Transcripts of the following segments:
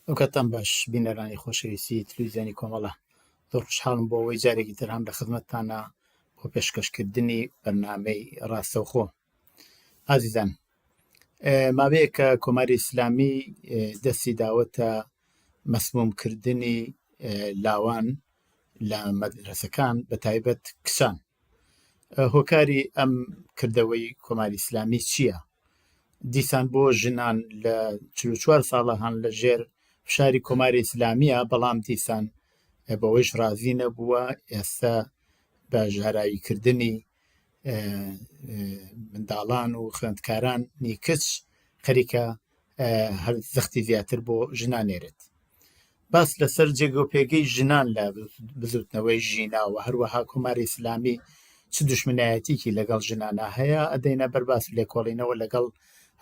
ئەوکاتان باش بینەرانی خۆشەویستی تلویزیۆنی کۆمەڵە، زۆر خوشحاڵم بۆ ئەوەی جارێکی تر هەم لە خزمەتتانە بۆ پێشکەشکردنی بەرنامەی ڕاستەوخۆ. ئازیزان، ماوەیە کە کۆماری ئیسلامی دەستی داوەتە مەسمومکردنی لاوان لە مەدرسەکان، بە تایبەت کچان. هۆکاری ئەم کردەوەی کۆماری ئیسلامی چییە؟ دیسان بۆ ژنان لە 44 ساڵە هەن لە ژێر فشاری کۆماری ئیسلامیە، بەڵام دیسان بەوەیش رازی نەبووە ئێستا بە ژاراویکردنی منداڵان و خوێندکارانی کچ خەریکە هەر زەختی زیاتر بۆ ژنانێرێت. باس لەسەر جێگەوپێگەی ژنان لە بزوتنەوەی ژینا و هەروەها کۆماری ئیسلامی چ دوشمنایەتێکی لەگەڵ ژنانە هەیە، ئەدەینە بەرباس لێکۆڵینەوە لەگەڵ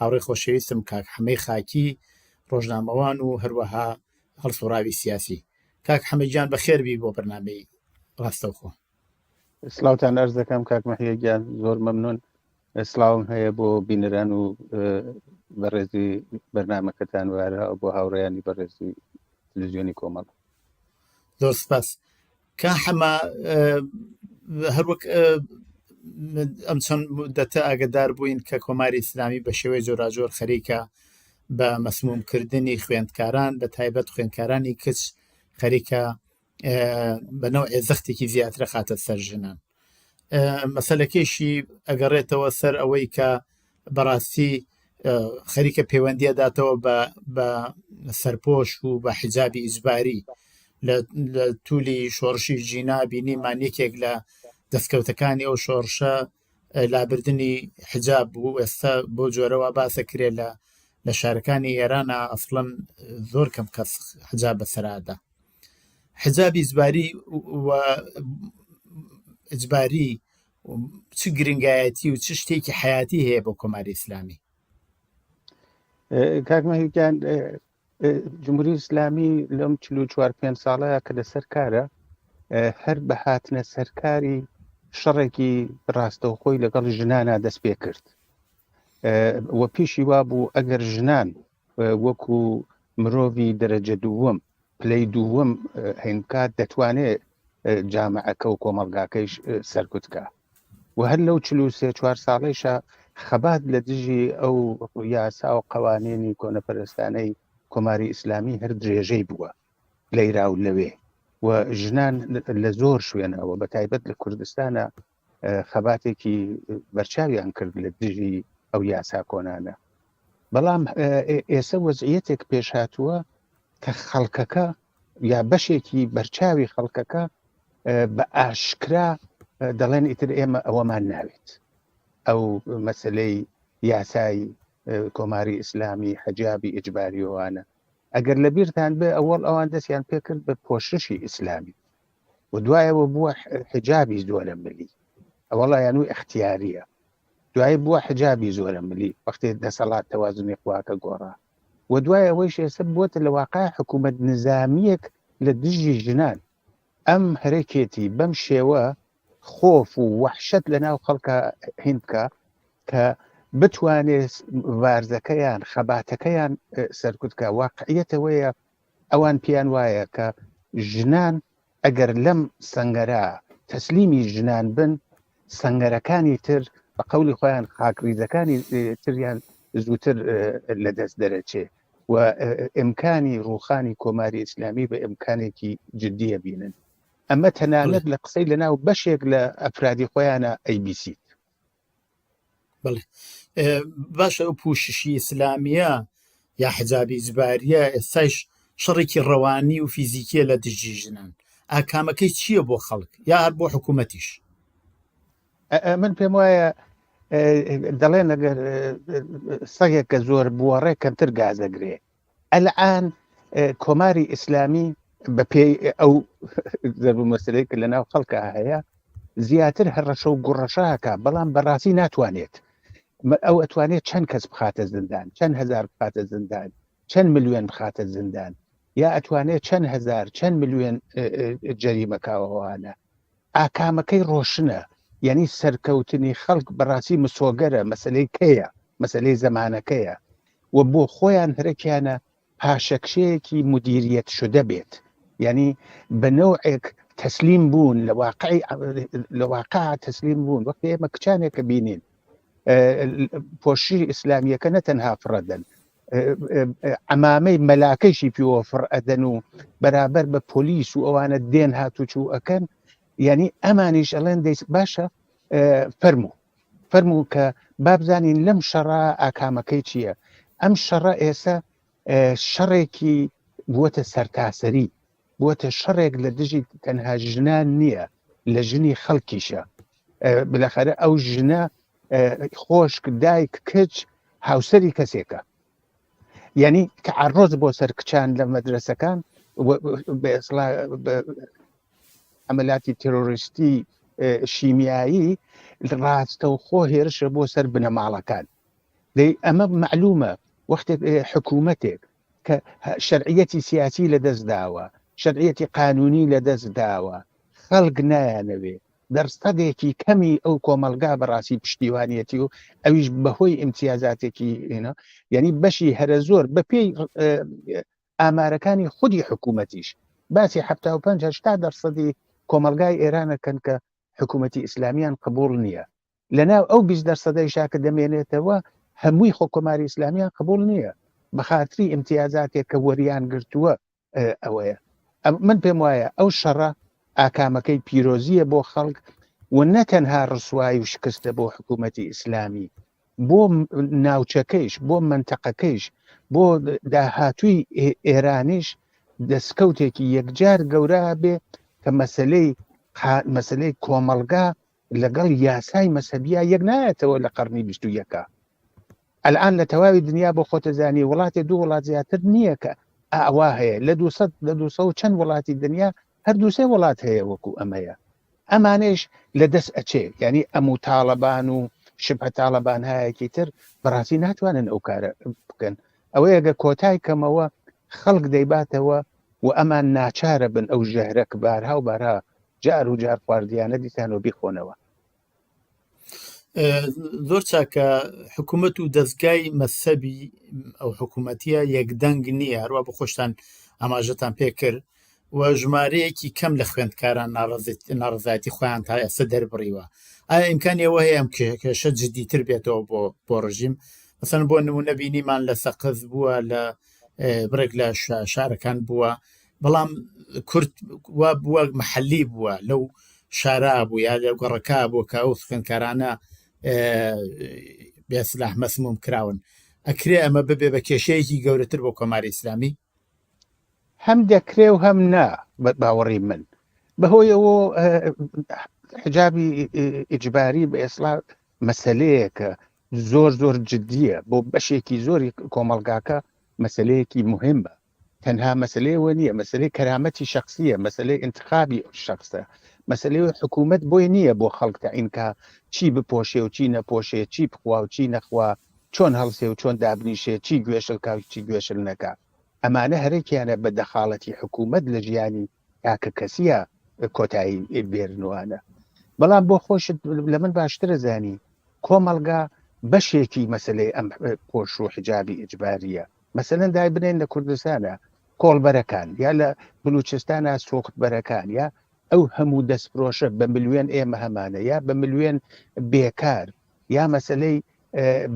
هاوڕێی خۆشەویستم کاک حەمەی خاکی، ڕۆژنامەوان و هەروەها هەڵسوڕاوی سیاسی. کاک حەمەیجان بەخێربی بۆ بەرنامەی ڕاستەوخۆ. سلااوتان ئەرز دەکەم کاک مەحیەگیان، زۆر مەمنون. سلااوم هەیە بۆ بینەران و بەڕێزی بەرنامەکەتان وارە بۆ هاوڕێیانی بەڕێزی تلویزیۆنی کۆمەڵ. زۆر سپاس. کا حەمە، هەروەک ئەم چەند مودەتە ئاگدار بووین کە کۆماری ئیسلامی بە شێوەی جۆراجۆر خەریکە بە مەسمومکردنی خوێندکاران، بە تایبەت خوێندکارانی کچ خەریکە بەنەوع زەختێکی زیاترە خاتە سەر ژنان. مەسەلەکەیشی ئەگەڕێتەوە سەر ئەوەی کە بەڕاستی خەریکە پەیوەندیە داتەوە بە سەرپۆش و بە حیجابی ئیجباری. لە توولی شۆڕشی ژینا بینیمان یەکێک لە دەستکەوتەکانی ئەو شۆڕشە لابردنی حجاب بوو. ئێستا بۆ جۆرەوە باسە کرێ لە شارەکانی ئێرانە ئەسڵەن زۆر کەم کەس حجاب بەسەرادا. حجابی ئیجباری و ئیجباری چ گرنگایەتی و چ شتێکی حیاتی هەیە بۆ کۆماری ئیسلامی؟ کاک مەحیەگیان، جمهوری ئیسلامی لەم 44-5 ساڵەیە کە لەسەر کارە، هەر بە هاتنە سەرکاری شەڕێکی ڕاستەوخۆی لەگەڵ ژنانە دەست پێ کرد. وە پیشی وا بوو ئەگەر ژنان وەکو مرۆڤی دەرەجە دووەم، پلەی دووەم هێنکات، دەتوانێت جامعەکە و کۆمەڵگاکەیش سەرکوتکە. و هەر لەو 43-4 ساڵەیشە خەبات لە دژی ئەو یاسا و قەوانینی کۆنەپەرستانەی کۆماری ئیسلامی هەر درێژەی بووە لەیرا و لەوێ، و ژنان لە زۆر شوێنەوە بە تایبەت لە کوردستانە خەباتێکی بەرچاویان کرد لە دژی ئەو یاسا کۆنانە. بەڵام ئێستا وەزعیەتێک پێش هاتووە کە خەڵکەکە یا بەشێکی بەرچاوی خەڵکەکە بە ئاشکرا دەڵێن ئیتر ئێمە ئەوەمان ناوێت. ئەو مەسلەی یاسای کۆماری ئیسلامی حەجابی ئیجباریەوانە، ئەگەر لە بیرتان بێ ئەوەڵ ئەوان دەستیان پێکرد بە پۆششی ئیسلامی و دوایەوە بووە حجابی زۆرە ملی، ئەوەڵا یانووی اختیاریە، دوای بووە حجابی زۆرە ملی وەختێ دەسەڵات تەوازنی خواکە گۆڕا، و دوای ئەوەیش ئێستا بووەتە لە واقع حکوومەت نظامیەک لە دژی ژنان. ئەم هەرێکێتی بەم شێوە خۆف و وەحشەت لە ناو خەڵکە هێنکە کە بتوانێت وارزەکەیان خەباتەکەیان سەرکوتکە. واقعیەتەوەیە ئەوان پیان وایە کە ژنان ئەگەر لەم سەنگەرە تەسلیمی ژنان بن، سەنگەرەکانی تر بە قەولی خۆیان خاکریزەکانی تریان زووتر لەدەست دەرەچێ و ئیمکانی ڕووخانی کۆماری ئیسلامی بە ئیمکانێکی جدیە بینن. ئەمە تەنانەت لە قسەی لەناو بەشێک لە ئەفرادی خۆیانە ABC. بڵێ باشە، ئەو پوششی ئیسلامیە یا حجابی ئیجباریە ئێستاش شەڕێکی ڕەوانی و فیزیکیە لە دژی ژنان. ئاکامەکەی چییە بۆ خەڵک یا هەر بۆ حکوومەتیش؟ من پێم وایە دەڵێن ئەگەر سەگێکە زۆر بوەڕێ کەمتر گازەگرێ. ئەلعان کۆماری ئیسلامی بە پێی ئەو زەربوو مەسلەی کە لە ناو خەڵکە هەیە زیاتر هەڕەشە و گوڕەشەکە، بەڵام بەڕاستی ناتوانێت. ئەو ئەتوانێت چەند کەس بخاتە زندان، چەند هەزار بخاتە زندان، چەند ملیۆن بخاتە زندان، یا ئەتوانێت چەند هەزار چەند ملیۆن جەریمەکاوەوانە. ئاکامەکەی ڕۆشنە، یعنی سەرکەوتنی خەڵک بەڕاستی مسۆگەرە، مەسلەی کەیە، مەسلەی زەمانەکەیە، و بۆ خۆیان هەرێکیانە پاشەکشەیەکی مدیریەت شدە بێت، یعنی بە نەوعێک تەسلیم بوون لە واقع تەسلیم بوون. وەختی ئێمە کچانێکە بینین پۆشی ئیسلامیەکە نەتەنها فڕەدەن، عەمامەی مەلاکەیشی پێوە فڕئەدەن و بەرابەر بە پۆلیس و ئەوانە دێن هاتوچوو ئەکەن، یعنی ئەمانیش ئەڵێن باشە فەرموو کە بابزانین لەم شەڕە ئاکامەکەی چییە. ئەم شەڕە ئێستا شەڕێکی بووەتە سەرتاسەری، بووەتە شەڕێک لە دژی تەنها ژنان نییە، لە ژنی خەڵکیشە. بلەخەرە ئەو ژنە خۆشک دایک کچ هاوسەری کەسێکە، یعنی تعەڕۆز بۆ سەر کچان لە مەدرسەکان عملاتی تێرۆریستی شیمیایی ڕاستەوخۆ هێرشە بۆ سەر بنەماڵەکان. ئەمە معلومە وەختێک حکوومەتێک کە شەرعیەتی سیاسی لەدەست داوە، شەرعیەتی قانونی لەدەست داوە، خەڵک نایانەوێ دەرسەدێکی کەمی ئەو کۆمەلگا بەڕاستی پشتیوانیەتی و ئەویش بەهۆی ئیمتیازاتێکی یعنی بەشی هەرە زۆر بە پێی ئامارەکانی خودی حکوومەتیش باسی 75-80% کۆمەلگای ئێرانەکەن کە حکوومەتی ئیسلامیان قبول نییە. لەناو ئەو 20% شاکە دەمێنێتەوە هەمووی خۆکۆماری ئیسلامیان قبول نییە بە خاتری ئیمتیازاتێک کە وەریان گرتووە. ئەوەیە من پێم وایە ئەو شەڕە ئاکامەکەی پیرۆزیە بۆ خەڵک و نەتەنها ڕسوایی و شکستە بۆ حکوومەتی ئیسلامی، بۆ ناوچەکەیش، بۆ منتەقەکەیش، بۆ داهاتووی ئێرانیش دەستکەوتێکی یەکجار گەورە بێ کە مەسلەی کۆمەلگا لەگەڵ یاسای مەسەبیە یەک نایەتەوە لە قەرنی 21. ئەلان لە تەواوی دنیا بۆ خۆتەزانی وڵاتی دوو وڵات زیاتر نییە کە ئاوا هەیە، لە 200 چەند وڵاتی دنیا هەر دووسێ وڵات هەیە وەکو ئەمەیە. ئەمانش لە دەست ئەچێ، یعنی ئەموو تاڵەبان و شبهە تاڵەبان هایەکی تر بەڕاستی ناتوانن ئەو کارە بکەن. ئەوەیە گە کۆتای کەمەوە خەڵک دەیباتەوە و ئەمان ناچارە بن ئەو ژەهرەک بارها و بارها جار و جار خواردیانە دیتانەوە بیخۆنەوە. زۆر چاکە حکوومەت و دەستگای مەسەبی ئەو حکوومەتیە یەکدەنگ نییە، هەروە بە خۆشتان ئاماژەتان پێکرد و ژمارەیەکی کەم لە خوێندکاران ناڕزایەتی خۆیان تا ئێستا دەربڕیوە. ئایا ئیمکانیەوە هەیە ئەم کێشە جددیتر بێتەوە بۆ ڕژیم؟ مەسەڵەن بۆ نمونە بینیمان لە سەقز بووە، لە بڕێک لە شارەکان بووە، بەڵام کورد وا بووە محەلی بووە، لەو شارا بوو یا لەو گەڕەکە بوو کە ئەو خوێندکارانە بێسلاح مەسموم کراون. ئەکرێ ئەمە ببێ بە کێشەیەکی گەورەتر بۆ کۆماری ئیسلامی؟ هەم دەکرێ و هەم نا باوەڕی من، بەهۆی ئەوە حجابی ئیجباری بە ئێسلا مەسەلەیەکە زۆر جددیە بۆ بەشێکی زۆری کۆمەلگاکە، مەسەلەیەکی مهمە. تەنها مەسلەیەوە نییە، مەسلەی کەرامەتی شخصیە، مەسلەی انتخابی شخصە، مەسلەی حکوومەت بۆی نییە بۆ خەڵک تەعیینکە چی بپۆشێ و چی نەپۆشێ، چی بخوا و چی نەخوا، چۆن هەڵسێ و چۆن دابنیشێ، چی گوێشلکا و چی گوێشل نەکا. ئەمانە هەرێکیانە بە دەخاڵەتی حکوومەت لە ژیانی کاکە کەسیە کۆتایی بێرنوانە. بەڵام بۆ خۆشت لە من باشترە زانی کۆمەلگا بەشێکی مەسلەی ئەم پۆش و حجابی ئیجباریە. مەسەلەن دای بنێن لە کوردستانە کۆڵبەرەکان یا لە بلوچستانە سوختبەرەکان یا ئەو هەموو دەستفرۆشە بە ملیۆن ئێمە هەمانە یا بە ملیۆن بێکار یا مەسلەی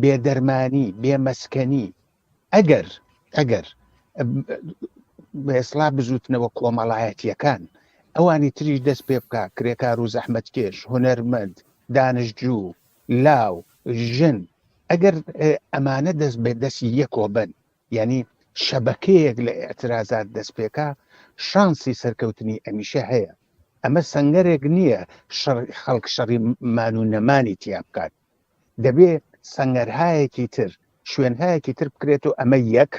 بێدەرمانی بێمەسکەنی، ئەگەر بە ئێسلا بزوتنەوە کۆمەڵایەتیەکان ئەوانی تریش دەست پێ بکە، کرێکار و زەحمەتکێش، هونەرمەند، دانشجوو، لاو، ژن، ئەگەر ئەمانە دەست بێ دەستی یەکۆ بن، یعنی شەبەکەیەک لە ئێعترازات دەست پێکا، شانسی سەرکەوتنی ئەمیشە هەیە. ئەمە سەنگەرێک نییە خەڵک شەڕی مان و نەمانی تیا بکات، دەبێ سەنگەرهایەکی تر، شوێنهایەکی تر بکرێت و ئەمە یەک.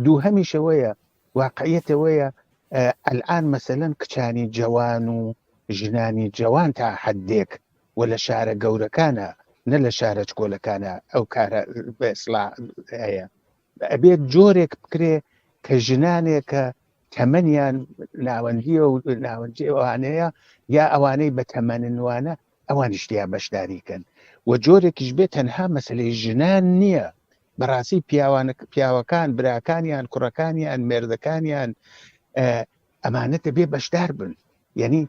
دوو هەمیشەوەیە واقعیەتەوەیە ئەلعان مەسەلەن کچانی جەوان و ژنانی جەوان تا حەدێک و لە شارە گەورەکانە نە لە شارە چکۆلەکانە ئەو کارە بە ئێسلا هەیە. ئەبێت جۆرێک بکرێ کە ژنانێکە تەمەنیان ناوەندیە و ناوەندی ئەوانەیە یا ئەوانەی بە تەمەنوانە ئەوانیشتیا بەشداریکەن و جۆرێکیش بێت تەنها مەسلەی ژنان نییە، بەڕاستی پیاوەکان براکانیان کوڕەکانیان مێردەکانیان ئەمانە دەبێ بەشدار بن یعنی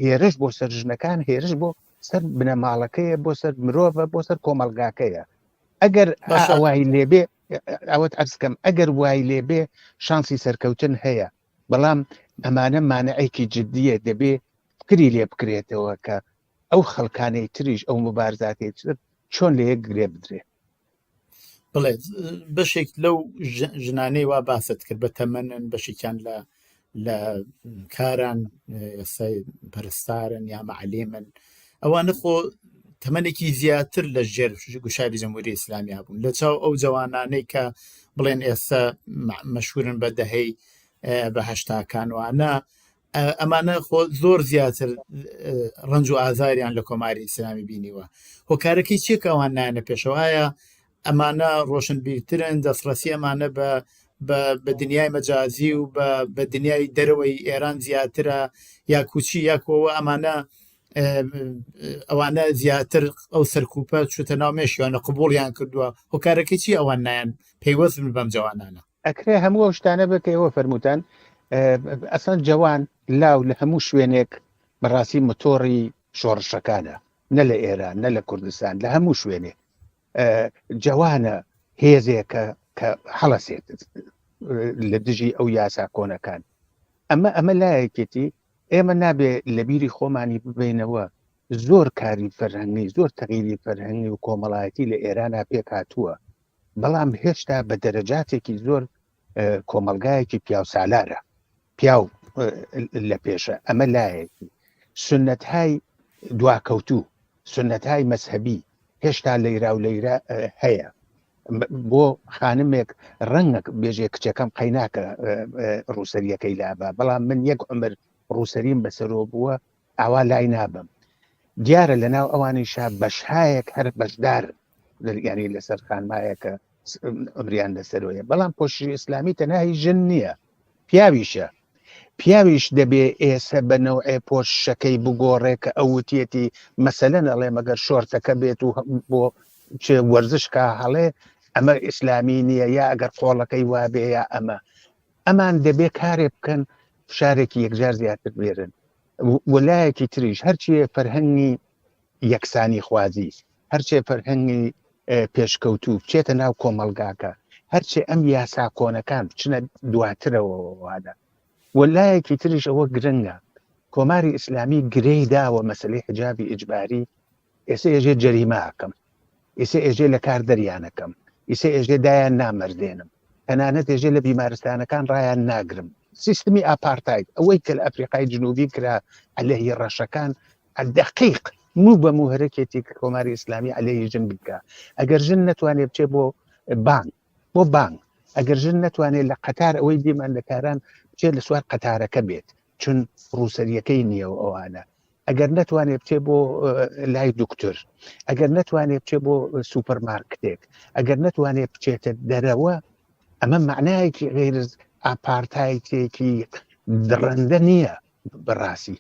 هێرش بۆ سەر ژنەکان هێرش بۆ سەر بنەماڵەکەیە بۆ سەر مرۆڤە بۆ سەر کۆمەلگاکەیە ئەگەر ئەوای لێبێ ئەوەت ئەرزکەم ئەگەر وای لێبێ شانسی سەرکەوتن هەیە بەڵام ئەمانە مانعێکی جددیە دەبێ فکری لێ بکرێتەوە کە ئەو خەڵکانەی تریش ئەو مبارزاتی چۆن لە یەک گرێ بدرێ بڵێ بەشێک لەو ژنانەی وا باست کرد بە تەمەنن بەشێکیان لە کاران ئێستا پەرستارن یا مەعلێمن ئەوانە خۆ تەمەنێکی زیاتر لە ژێر گوشاری جەمهوری ئیسلامی بوون لە چاو ئەو جوانانەی کە بڵێن ئێستا مەشهورن بە دەهەی بە هەشتاکان وانە ئەمانە خۆ زۆر زیاتر ڕنج و ئازاریان لە کۆماری ئیسلامی بینیوە هۆکارەکەی چیەکە ئەوان نایەنە پێشەوەیە ئەمانە ڕۆشنبیرترن دەستڕەسی ئەمانە بە دنیای مەجازی و بە دنیای دەرەوەی ئێران زیاترە یا کوچی یاکەوە ئەمانە ئەوانە زیاتر ئەو سەرکوپە چوتە ناو مێشیوانە قبوڵیان کردووە هۆکارەکەی چی ئەوان نایەن پەیوەست بن بەم جوانانە ئەکرێ هەموو ئەو شتانە بکەیەوە فەرمووتان ئەسان جوان لاو لە هەموو شوێنێک بەڕاستی مۆتۆری شۆڕشەکانە نە لە ئێران نە لە کوردستان لە هەموو شوێنێک جوانە هێزێکە کە هەڵەسێت لە دژی ئەو یاسا کۆنەکان ئەمە لایەکێتی ئێمە نابێ لە بیری خۆمانی ببینەوە زۆر کاری فەرهەنگی زۆر تەغیری فەرهەنگی و کۆمەڵایەتی لە ئێرانە پێک هاتووە بەڵام هێشتا بە دەرەجاتێکی زۆر کۆمەلگایەکی پیاو سالارە پیاو لە پێشە ئەمە لایەکی سنەتهای دواکەوتوو سنەتهای مەسهەبی هێشتا لەیرا و لەیرا هەیە بۆ خانمێک ڕەنگە بێژێ کچەکەم قەیناکە ڕووسەریەکەی لابە بەڵام من یەک عمر ڕووسەریم بەسەرۆ بووە ئاوا لای نابم دیارە لەناو ئەوانیشا بەشهایەک هەر بەشدار ینی لەسەر خانمایەکە ئەمریان لەسەرۆیە بەڵام پۆشی ئیسلامی تەنهایی ژن نییە پیاویشە پیاویش دەبێ ئێستا بەنەوعێ پۆشەکەی بگۆڕێکە ئەوتێتی مەسەلەن ئەڵێ مەگەر شۆرتەکە بێت و بۆ وەرزشکە هەڵێ ئەمە ئیسلامی نییە یا ئەگەر قۆڵەکەی وابێ یا ئەمان دەبێ کارێ بکەن فشارێکی یەکجار زیاتر بێرن وەلایەکی تریش هەرچیە فەرهەنگی یەکسانی خوازی هەرچێ فەرهەنگی پێشکەوتوو بچێتە ناو کۆمەلگاکە هەرچێ ئەم یاسا کۆنەکان بچنە دواترەوە وادە وەلایەکی تریش ئەوە گرنگە کۆماری ئیسلامی گرەی داوە مەسەلەی حجابی ئیجباری ئێستا ئێژێ جەریمە ئەکەم ئێستا ئێژێ لە کار دەریانەکەم ئێستا ئێژێ دایان نامەردێنم تەنانەت ئێژێ لە بیمارستانەکان ڕایان ناگرم سیستمی ئاپارتایت ئەوەی کە لە ئەفریقای جنوبی کرا عەلەیهی ڕەشەکان دەقیق موو بە موو هەرەکێتی کۆماری ئیسلامی عەلەیهی ژن بکە ئەگەر ژن نەتوانێت بچێ بۆ بانک ئەگەر ژن نەتوانێت لە قەتار ئەوەی دیماندەکاران بچێت لە سوار قەتارەکە بێت چون ڕووسەریەکەی نییە و ئەوانە ئەگەر نەتوانێت بچێ بۆ لای دکتۆر ئەگەر نەتوانێت بچێ بۆ سوپەرمارکتێک ئەگەر نەتوانێت بچێتە دەرەوە ئەمە معنایەکی غێرز ئاپارتایتێکی درەندە نییە بەڕاستی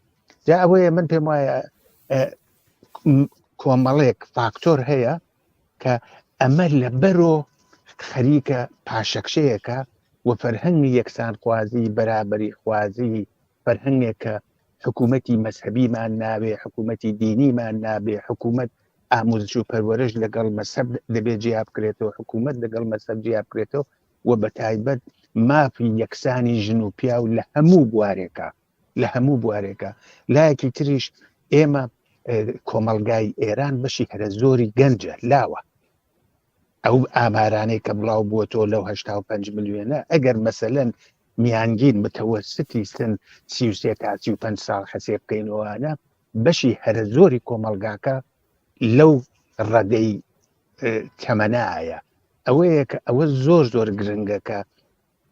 جا ئەوەیە من پێم وایە کۆمەڵێک فاکتۆر هەیە کە ئەمە لە بەرۆ خەریکە پاشەکشەیەەکە و فەرهەنگی یەکسان خوازی بەرابەری خوازی فەرهەنگێکە حکوومەتی مەسهەبیمان نابێ حکوومەتی دینیمان نابێ حکوومەت ئاموزش و پەروەرش لەگەڵ مەسەب دەبێت جیا بکرێتەوە حکوومەت لەگەڵ مەسەب جیا بکرێتەوە و بە تایبەت مافی یەکسانی ژن و پیا و لە هەموو بوارێکە لایەکی تریش ئێمە کۆمەلگای ئێران بەشی هەرە زۆری گەنجە لاوە ئەو ئامارانەی کە بڵاو بووەتەوە لەو 85 ملیۆنە ئەگەر مەسەلەن میانگین متەوەستی سن 33 تا 35 ساڵ حەسێب بکەینەوەوانە بەشی هەرە زۆری کۆمەلگاکە لەو ڕەدەی تەمەنایە ئەوەیە کە ئەوە زۆر گرنگەکە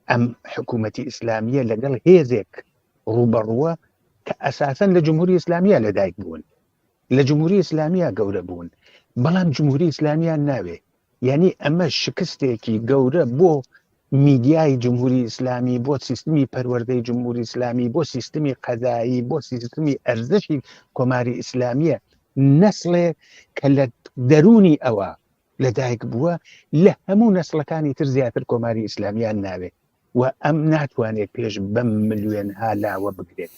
ئەم حکوومەتی ئیسلامیە لەگەڵ هێزێک ڕوبەڕووە کە ئەساسەن لە جمهوری ئیسلامیە لەدایک بوون لە جمهوری ئیسلامیە گەورە بوون بەڵام جمهوری ئیسلامیان ناوێ یعنی ئەمە شکستێکی گەورە بۆ میدیای جمهوری ئیسلامی بۆ سیستمی پەروەردەی جمهوری ئیسلامی بۆ سیستمی قەزایی بۆ سیستمی ئەرزشی کۆماری ئیسلامیە نەسڵێ کە لە دەرونی ئەوە لەدایک بووە لە هەموو نەسڵەکانی تر زیاتر کۆماری ئیسلامیان ناوێت و ئەم ناتوانێت پێش بەم ملیۆنها لاوە بگرێت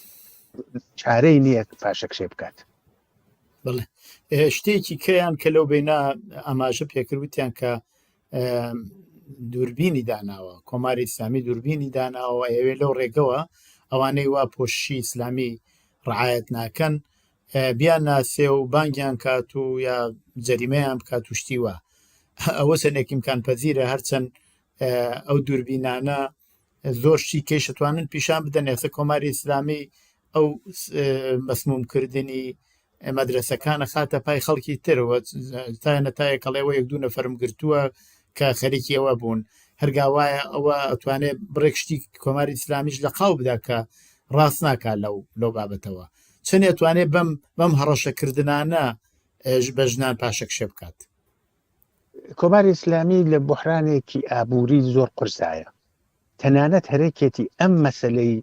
چارەی نییە پاشە کشێ بکات. بڵێ شتێکی کەیان کە لەو بینە ئاماژە پێکردوتیان کە دووربینی داناوە کۆماری ئیسلامی دووربینی داناوە ئەوێ لەو ڕێگەوە ئەوانەی وا پۆشی ئیسلامی ڕعایەت ناکەن بیان ناسێ و بانگیان کات و یا جەریمەیان بکات و شتی وە ئەوە سەرێکی امکان پەزیرە هەرچەند ئەو دووربینانە زۆر شتی کێشتوانن پیشان بدەن ئێستا کۆماری ئیسلامی ئەو مەسمومکردنی مەدرسەکانە خاتە پای خەڵکی ترەوە تا نەتایە کەڵێەوە یەک دوو نەفرم گرتووە کە خەریکی ئەوە بوون هەرگا وایە ئەوە ئەتوانێت بڕێک شتی کۆماری ئیسلامیش لە قاو بدا کە ڕاست ناکات لەو بابەتەوە چەند ئەتوانێت بەم هەڕەشەکردانە بە ژنان پاشەکشێ بکات. کۆماری ئیسلامی لە بحرانێکی ئابووری زۆر قورسایە تەنانەت هەرێکێتی ئەم مەسلەی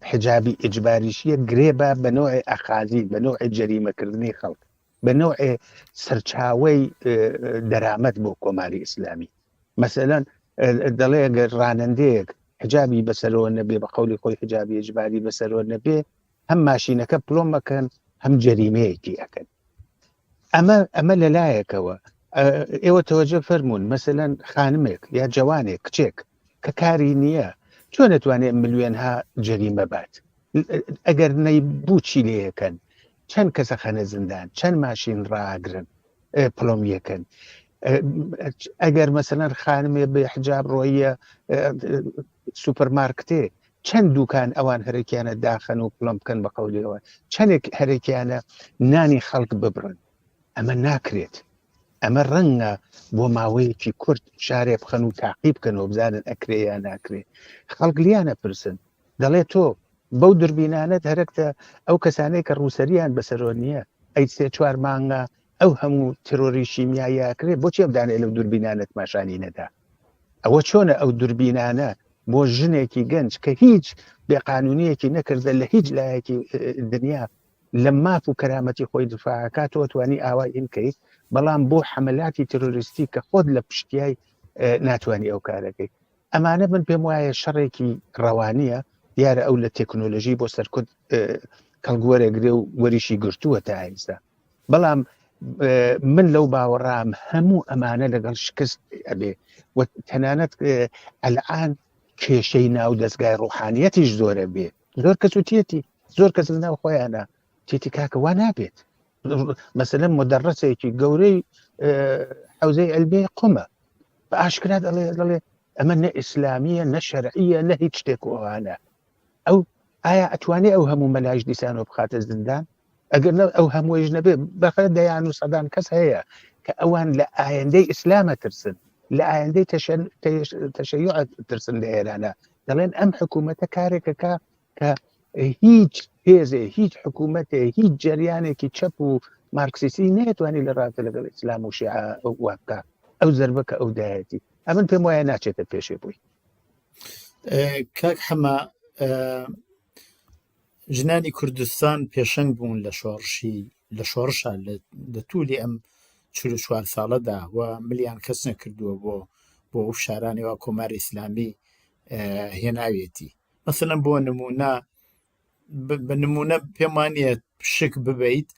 حجابی ئیجباریشیە گرێبە بە نوعی ئەخازی بە نوعی جەریمەکردنی خەڵک بە نوعی سەرچاوەی دەرامەت بۆ کۆماری ئیسلامی مەسەلەن دەڵێ ئەگەر ڕانندەیەک حجابی بەسەرەوە نەبێ بە قەولی خۆی حجابی ئیجباری بەسەرەوە نەبێ هەم ماشینەکە پلۆم مەکەن هەم جەریمەیەکی ئەکەن ئەمە لەلایەکەوە ئێوە تەوەجە فەرمونون مەسەلەن خانمێک یا جوانێک کچێک کە کاری نییە چۆن نتوانێت ملیۆنها جەریمە بات ئەگەر نەیبوو لێەکەن چەند کەسە خەنە زندان چەند ماشین ڕاگرن پڵۆم یەکەن ئەگەر مەسەلەن خانمێ بە حجاب ڕۆیە سوپەرمارکتێ چەند دوکان ئەوان هەرێکیانە داخەن و پڵۆم بکەن بە قەولەوە چەندێک هەرێکیانە نانی خەڵک ببڕن ئەمە ناکرێت ئەمە ڕەنگە بۆ ماوەیەکی کورت شارێ بخەن و تاقیب بکەنەوە بزانن ئەکرێ یا ناکرێت خەڵک لیانە پرسن دەڵێت تۆ بەو دربینانت هەرەکتە ئەو کەسانەی کە ڕووسەریان بەسەرۆ نییە ئەی سێ چوار مانگە ئەو هەموو ترۆری شیمیاییاکرێت بۆچی ئەبدانێ لەو دربینانت ماشانی نەدا ئەوە چۆنە ئەو دربینانە بۆ ژنێکی گەنج کە هیچ بێقانونیەکی نەکردە لە هیچ لایەکی دنیا لە ماف و کەرامەتی خۆی دفاعکاتەوە توانی ئاوای ئینکەیت بەڵام بۆ حملاتی ترۆریستی کە خۆت لە پشتیای ناتوانانی ئەو کارەکەی ئەمانە من پێم وایە شەڕێکی ڕەوانیە دیارە ئەو لە تەکنۆلۆژی بۆ سەرکوت کەڵگوەرەگرێ و وەریشی گرتووە تا ئێستا بەڵام من لەو باوەڕام هەموو ئەمانە لەگەڵ شکست ئەبێ و تەنانەت ئەلعان کێشەی ناو دەستگای ڕوحانیەتیش زۆرە بێ زۆر کەس و تێتی زۆر کەس لەناو خۆیانە تێتی کاکە وا نابێت مەسەلەن مدەڕەسێکی گەورەی حوزەی ئەلبێ قومە بە ئاشکرا دەڵێ ئەمە نە ئیسلامیە نە شەرعیە نە هیچ شتێک وانە ئەو ئایا ئەتوانێ ئەو هەموو مەلاش دیسانەوە بخاتە زندان ئەگەر ئەو هەموویش نەبێ بەخە دەیان و سەدان کەس هەیە کە ئەوان لە ئایندەی ئیسلامە ترسن لە ئایندەی تەشەیوع ترسن لە ئێرانە دەڵێن ئەم حکوومەتە کارێکەکە کە هیچ هێزێ هیچ حکوومەتێ هیچ جەریانێکی چەپ و مارکسیسی نێتوانی لە ڕاتە لەگەڵ ئیسلام و شیعە وابکە ئەو زەربەکە ئەو دایەتی ئەمن پێم وایە ناچێتە پێشێ بووی. کاک حەما ژنانی کوردستان پێشەنگ بوون لە شۆڕشە لە توولی ئەم 44 ساڵەدا و ملیان کەس نەکردووە بۆ ئەو شارانی وا کۆماری ئیسلامی هێناوێتی مەسەلەن بۆ نمونە بە نمونە پێم وانیە شک ببیت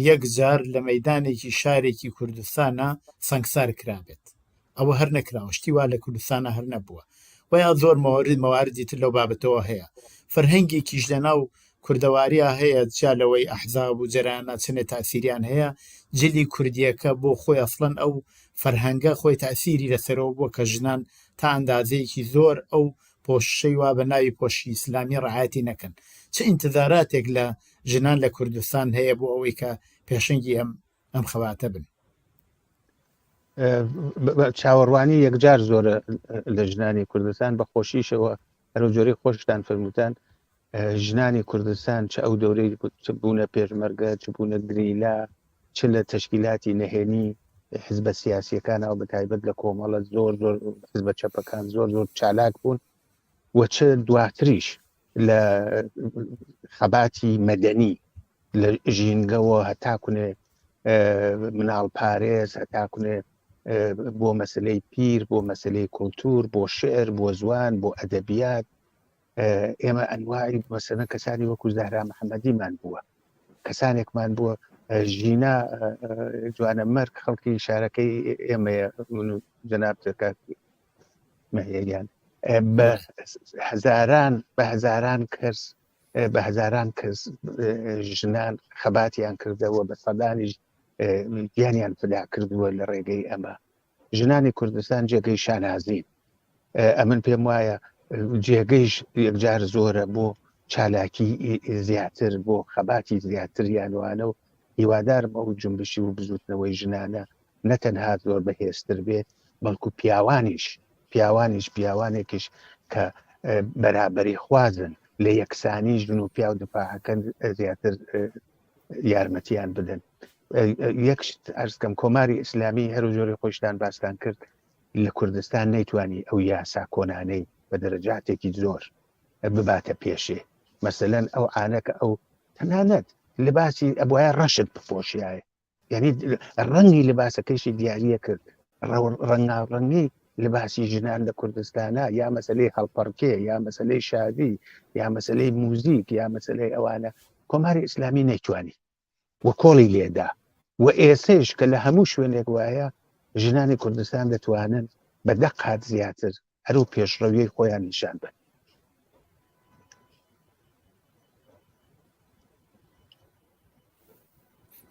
یەک جار لە مەیدانێکی شارێکی کوردستانە سەنگسار کرابێت ئەوە هەر نەکراوە شتی وا لە کوردستانە هەر نەبووە و یا زۆر مەواردی تر لەو بابەتەوە هەیە فەرهەنگێکیش لەناو کوردەواریە هەیە جالەوەی ئەحزاب و جەرانە چنێ تاسیریان هەیە جلی کوردیەکە بۆ خۆی ئەسڵەن ئەو فەرهەنگە خۆی تاسیری لەسەرەوە بووە کە ژنان تا ئەندازەیەکی زۆر ئەو پۆشەی وا بە ناوی پۆشی ئیسلامی ڕعایەتی نەکەن چه ئینتزاراتێک لە ژنان لە کوردستان هەیە بۆ ئەوەی کە پێشەنگی ئەم خەواتە بن. چاوەڕوانی یەکجار زۆرە لە ژنانی کوردستان بە خۆشیشەوە هەرو جۆرەی خۆشتان فرمووتان ژنانی کوردستان چه ئەو دەورەی بوونە پێشمەرگە چ بوونە گریلا چ لە تەشکیلاتی نەهێنی حزبە سیاسیەکانەوە بە تایبەت لە کۆمەڵە زۆر حزبە چەپەکان زۆر چالاک بوون و چه دواتریش لە خەباتی مەدەنی لە ژینگەوە هەتاکوێ مناڵ پارێز هەتاکوێ بۆ مەسلەی پیر، بۆ مەسلەی کولتور، بۆ شعر، بۆ زوان، بۆ ئەدەبیات. ئێمە ئەنواعی مەسەلەن کەسانی وەکو زەهرا محەممەدیمان بووە، کەسانێکمان بووە ژینا جوانە مەرگ خەڵکی شارەکەی ئێمە جەناب مەهێریان بە هەزاران کەس ژنان خەباتیان کردەوە، بە سەدانیش گیانیان فدا کردووە لە ڕێگەی ئەمە. ژنانی کوردستان جێگەی شانازین. ئەمن پێم وایە جێگەیش یەکجار زۆرە بۆ چالاکی زیاتر، بۆ خەباتی زیاتر یانوانە، و هیوادارم ئەو جنبشی و بزوتنەوەی ژنانە نەتەنها زۆر بەهێزتر بێت، بەڵکو پیاوانێکیش کە بەرابەری خوازن لە یەکسانی ژن و پیا و دفاعەکەن زیاتر یارمەتیان بدەن. یەکشت ئەرزکەم کۆماری ئیسلامی هەرو جۆری خۆشتان باستان کرد لە کوردستان نەیتوانی ئەو یاسا کۆنانەی بە دەرەجاتێکی زۆر بباتە پێشێ. مەسەلەن ئەو ئانەکە ئەو تەنانەت لباسی ئەبوایە ڕەشت بپۆشیایە، یعنی ڕەنگی لباسەکەیشی دیاریە کرد، ڕەنگاڕەنگی لباسی ژنان لە کوردستانە، یا مەسلەی هەڵپەڕکێ، یا مەسلەی شادی، یا مەسلەی موزیک، یا مەسلەی ئەوانە کۆماری ئیسلامی نەیتوانی وە کۆڵی لێدا. و ئێسش کە لە هەموو شوێنێک وایە ژنانی کوردستان دەتوانن بە دەقات زیاتر هەرو پێشڕەویەی خۆیان نیشان بن.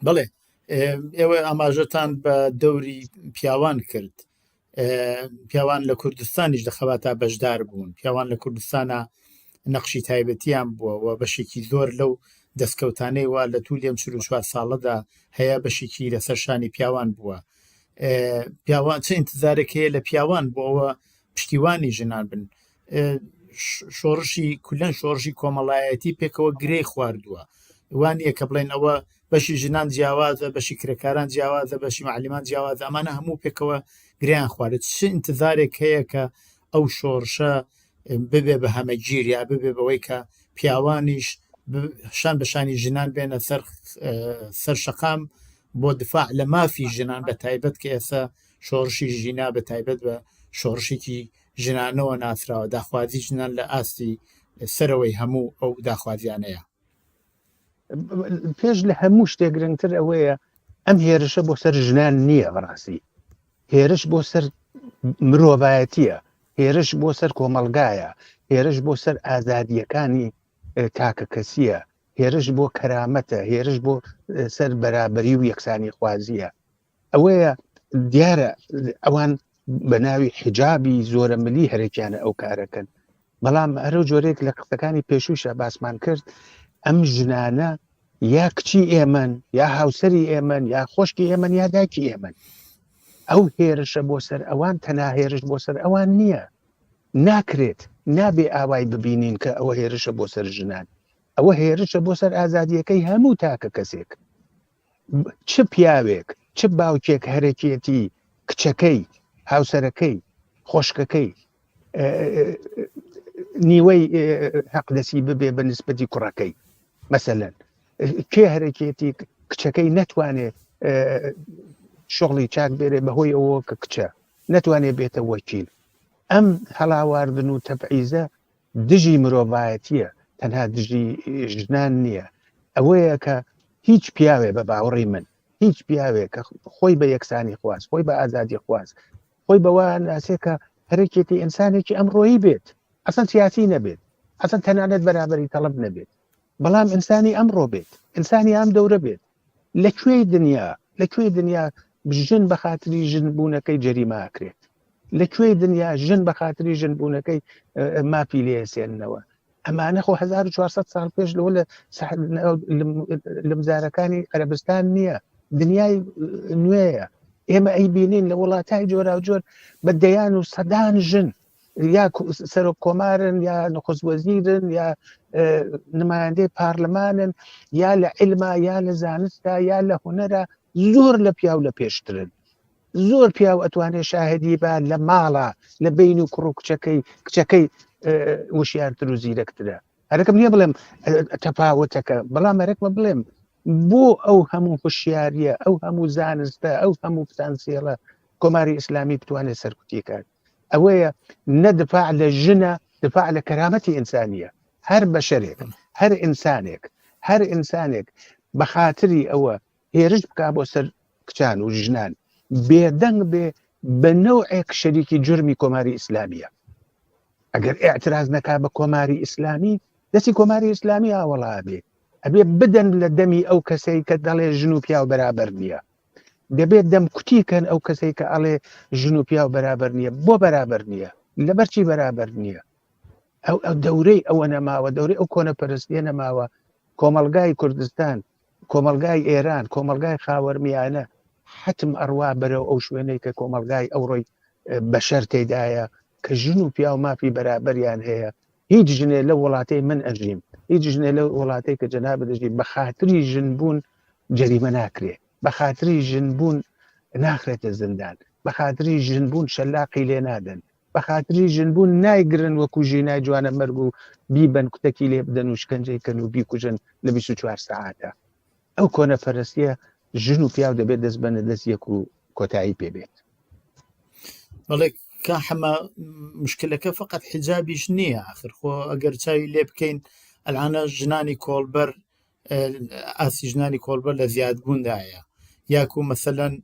بڵێ ئێوە ئاماژەتان بە دەوری پیاوان کرد. پیاوان لە کوردستانیش دەخەواتە بەشدار بوون، پیاوان لە کوردستانە نەقشی تایبەتیان بووە و بەشێکی زۆر لەو دەستکەوتانەی وا لە توو لێم 44 ساڵەدا هەیە بەشێکی لەسەر شانی پیاوان بووە. پیاوان چه ئینتزارێک هەیە لە پیاوان بۆەوە پشتیوانی ژنان بن؟ شۆڕشی کولەن شۆڕژی کۆمەڵایەتی پێکەوە گرەی خواردووە، وانە کە بڵێن ئەوە بەشی ژنان جیاوازە، بەشی کرێکاران جیاوازە، بەشی معلیمان جیاوازە، ئەمانە هەموو پێکەوە گریان خوارد. چ ئینتزارێک هەیە کە ئەو شۆڕشە ببێ بە هەمەگیر، یا ببێ بەوەی کە پیاوانیش شان بەشانی ژنان بێنە سەر شەقام بۆ دفاع لە مافی ژنان، بە تایبەت کە ئێستا شۆڕشی ژینا بە تایبەت بە شۆڕشێکی ژنانەوە ناسراوە، داخوازی ژنان لە ئاستی سەرەوەی هەموو ئەو داخوازیانەیە. پێش لە هەموو شتێک گرنگتر ئەوەیە ئەم هێرشە بۆ سەر ژنان نییە، بەڕاستی هێرش بۆ سەر مرۆڤایەتیە، هێرش بۆ سەر کۆمەلگایە، هێرش بۆ سەر ئازادیەکانی تاکە کەسیە، هێرش بۆ کەرامەتە، هێرش بۆ سەر بەرابەری و یەکسانی خوازیە. ئەوەیە دیارە ئەوان بە ناوی حجابی زۆرە ملی هەرێکیانە ئەو کارەکەن، بەڵام هەرو جۆرێک لە قسەکانی پێشووشە باسمان کرد ئەم ژنانە یا کچی ئێمەن، یا هاوسەری ئێمەن، یا خۆشکی ئێمەن، یا دایکی ئێمەن. ئەو هێرشە بۆ سەر ئەوان تەنها هێرش بۆ سەر ئەوان نییە، ناکرێت نابێ ئاوای ببینین کە ئەوە هێرشە بۆ سەر ژنان، ئەوە هێرشە بۆ سەر ئازادیەکەی هەموو تاکە کەسێک، چ پیاوێک چ باوکێک هەرێکێتی کچەکەی، هاوسەرەکەی، خۆشکەکەی نیوەی حەقدەسی ببێ بە نسبەتی کوڕەکەی. مەسەلەن کێ هەرێکێتی کچەکەی نەتوانێت شغلی چاک بێرێ بەهۆی ئەوە کە کچە نەتوانێت بێتە وەکیل. ئەم هەڵاواردن و تەبعیزە دژی مرۆڤایەتیە، تەنها دژی ژنان نییە. ئەوەیە کە هیچ پیاوێ بە باوەڕی من، هیچ پیاوێک کە خۆی بە یەکسانی خواست، خۆی بە ئازادی خواست، خۆی بەوە ناسێ کە هەرێکێتی ئینسانێکی ئەمڕۆیی بێت، ئەسەن سیاسی نەبێت، ئەسەن تەنانەت بەرابەری تەڵەب نەبێت، بەڵام ئینسانی ئەمڕۆ بێت، ئینسانی ئەم دەورە بێت. لەکوێی دنیا ژن بە خاتری ژن بوونەکەی جەریمە ئاکرێت؟ لەکوێی دنیا ژن بە خاتری ژن بوونەکەی مافی لێسێننەوە؟ ئەمانە خۆ 1400 ساڵ پێش لەوە لە مزارەکانی عەرەبستان نییە، دنیای نوێیە. ئێمە ئەی بینین لە وڵاتای جۆرا و جۆر بە دەیان و سەدان ژن یا سەرۆک کۆمارن، یا نخست وەزیرن، یا نمایندەی پارلمانن، یا لە عیلما، یا لە زانستا، یا لە هونەرە، زۆر لە پیاو لە پێشترن. زۆر پیاو ئەتوانێ شاهدی بە لە ماڵە لە بین و کوڕ و کچەکەی وشیارتر و زیرەکترە. هەرەکەم نییە بڵێم تەفاوتەکە، بەڵام هەرەکمە بڵێم بۆ ئەو هەموو هوشیاریە، ئەو هەموو زانستە، ئەو هەموو پتانسیێڵە کۆماری ئیسلامی بتوانێت سەرکوتیکات ئەوەیە نەدفاع لە ژنە دفاع لە کەرامەتی ئینسانیە هەر بەشەرێک هەر ئینسانێک بە خاتری ئەوە هێرش بکا بۆ سەر کچان و ژنان بێدەنگ بێ بە نەوعێک شەریکی جرمی کۆماری ئیسلامیە ئەگەر ئاعتراز نەکا بە کۆماری ئیسلامی دەستی کۆماری ئیسلامی ئاوەڵا بێ ئەبێ بدەن لە دەمی ئەو کەسەی کە دەڵێ ژن و پیا و بەرابەر نییە دەبێت دەم کوتیکەن ئەو کەسەی کە ئەڵێ ژن و پیا و بەرابەر نییە بۆ بەرابەر نییە لەبەرچی بەرابەر نییە ئەو دەورەی ئەوە نەماوە دەورەی ئەو کۆنەپەرستیە نەماوە کۆمەلگای کوردستان کۆمەلگای ئێران کۆمەلگای خاوەرمیانە حتم ئەڕوا بەرەو ئەو شوێنەی کە کۆمەلگای ئەوڕۆی بەشەر تێدایە کە ژن و پیا و مافی بەرابەریان هەیە هیچ ژنێ لە وڵاتەی من ئەژیم هیچ ژنێ لە وڵاتەی کە جەناب دەژی بە خاتری ژنبوون جەریمە ناکرێ بە خاتری ژنبوون ناخرێتە زندان بە خاتری ژنبوون شەلاقی لێ نادەن بە خاتری ژنبوون نایگرن وەکو ژینای جوانە مەرگ و بیبەن کوتەکی لێ بدەن و شکنجەی کەن و بیکوژن لە 24 ساعاتە ئەو کۆنەپەرستیە ژن و پیا و دەبێت دەست بەنە دەست یەک و کۆتایی پێبێت بەڵێ کا حەما مشکلەکە فقط حجابیش نییە آخر خۆ ئەگەر چاوی لێ بکەین ئەلعانە ژنانی کۆڵبەر ئاسی ژنانی کۆڵبەر لە زیادبووندایە یاکو مەسەلەن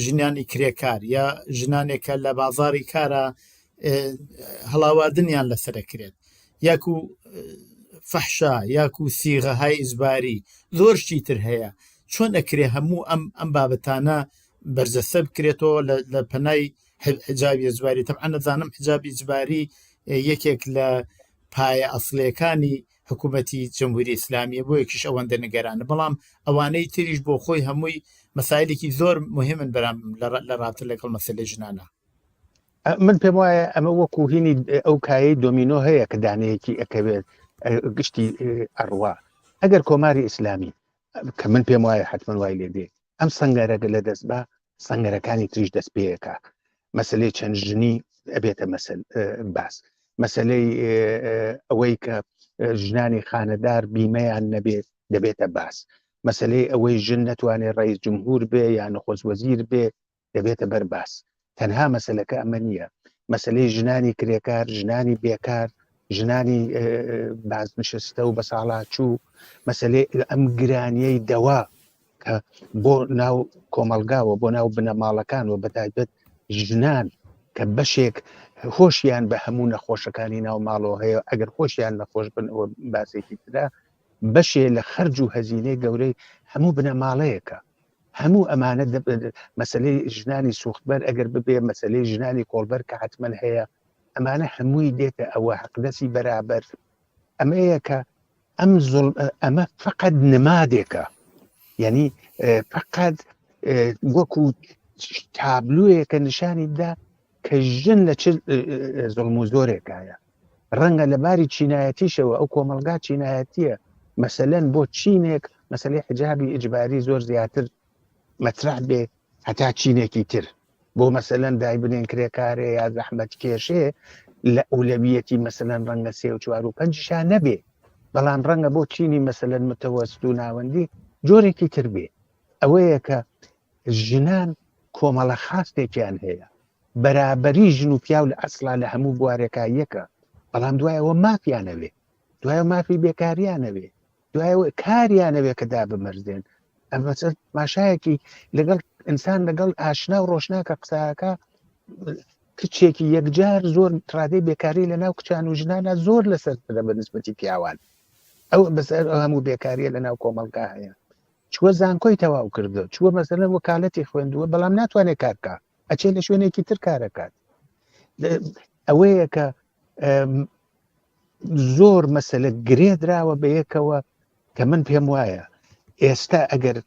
ژنانی کرێکار یا ژنانێکە لە بازاری کارە هەڵاواردنیان لەسەرەکرێت یاکو فەحشا یاکو سیغەهای ئیجباری زۆر شتی تر هەیە چۆن ئەکرێ هەموو ئەم بابەتانە بەرزەسە بکرێتەوە لە پەنای حجابی ئیجباری تەبعا نەزانم حجابی ئیجباری یەکێک لە پایە ئەسڵیەکانی حکوومەتی جمهوری ئیسلامیە بۆ یەکیش ئەوەندە نگەرانە بەڵام ئەوانەی تریش بۆ خۆی هەمووی مەسایلێکی زۆر مهمن بەرام لە ڕابطە لەگەڵ مەسەلەی ژنانە من پێم وایە ئەمە وەکو هینی ئەو کایی دۆمینۆ هەیە کە دانەیەکی ئەکەوێت گشتی ئەڕوا ئەگەر کۆماری ئیسلامی کە من پێم وایە حتمما وای لێ دێ ئەم سەنگەرەگە لە دەست بە سەنگەرەکانی تریش دەست پێیەکە مەسلەی چەند ژنی ئەبێتە باس مەسلەی ئەوەی کە ژنانی خانەدار بیمەیان نەبێت دەبێتە باس مەسلەی ئەوەی ژن نەتوانێت ڕئیس جمهور بێ یان نەخۆز وەزیر بێ دەبێتە بەرباس تەنها مەسلەکە ئەمە نییە مەسلەی ژنانی کرێکار ژنانی بێکار ژنانی بازنشستە و بە ساڵاچوو مەسلەی ئەم گرانیەی دەوا کە بۆ ناو کۆمەلگاوە بۆ ناو بنەماڵەکان و بەتایبەت ژنان کە بەشێک خۆشیان بە هەموو نەخۆشەکانی ناو ماڵەوە هەیە ئەگەر خۆشیان نەخۆش بن ئەوە باسێکی ترا بەشێ لە خەرج و هەزینەی گەورەی هەموو بنەماڵەیەکە هەموو ئەمانە مەسلەی ژنانی سوختبەر ئەگەر ببێ مەسلەی ژنانی کۆڵبەر کە حتمما هەیە ئەمانە هەمووی دێتە ئەوە حەقدەسی بەرابەر ئەمەیە کە ئەمە فقط نمادێکە یعنی فقط وەکو تابلوویەکە نیشانی دا کە ژن لە چ زوڵم و زۆرێکایە ڕەنگە لەباری چینایەتیشەوە ئەو کۆمەلگا چینایەتیە مەسەلەن بۆ چینێک مەسلەی حجابی ئیجباری زۆر زیاتر مەترح بێ هەتا چینێکی تر بۆ مەسەلەن دای بنێن کرێکارێ یا زەحمەت کێشێ لە ئەولەویەتی مەسەلەن ڕەنگە 3 و 4 و 5 نەبێ بەڵام ڕەنگە بۆ چینی مەسەلەن متەوەست و ناوەندی جۆرێکی تر بێ ئەوەیە کە ژنان کۆمەڵە خاستێکیان هەیە بەرابەری ژن و پیا و لە ئەسڵا لە هەموو بوارێکە یەکە بەڵام دوایەوە مافیانەوێ دوایە مافی بێکاریانەوێ دوایەوە کاریانەوێ کە دا بمەرزێن ئەمە ماشایەکی لەگەڵ ئینسان لەگەڵ ئاشنا و ڕۆشناکە قساکە کچێکی یەکجار زۆر ترادەی بێکاری لە ناو کچان و ژنانە زۆر لەسەر بە نسبەتی پیاوان ئەو بەسەر هەموو بێکاریە لە ناو کۆمەڵگا هەیە چووە زانکۆی تەواو کردو چووە مەسەلەن وەکالەتی خوێندووە بەڵام ناتوانێت کارکە ئەچێ لە شوێنێکی تر کارەکات ئەوەیە کە زۆر مەسەلە گرێ دراوە بە یەکەوە کە من پێم وایە ئێستا ئەگەر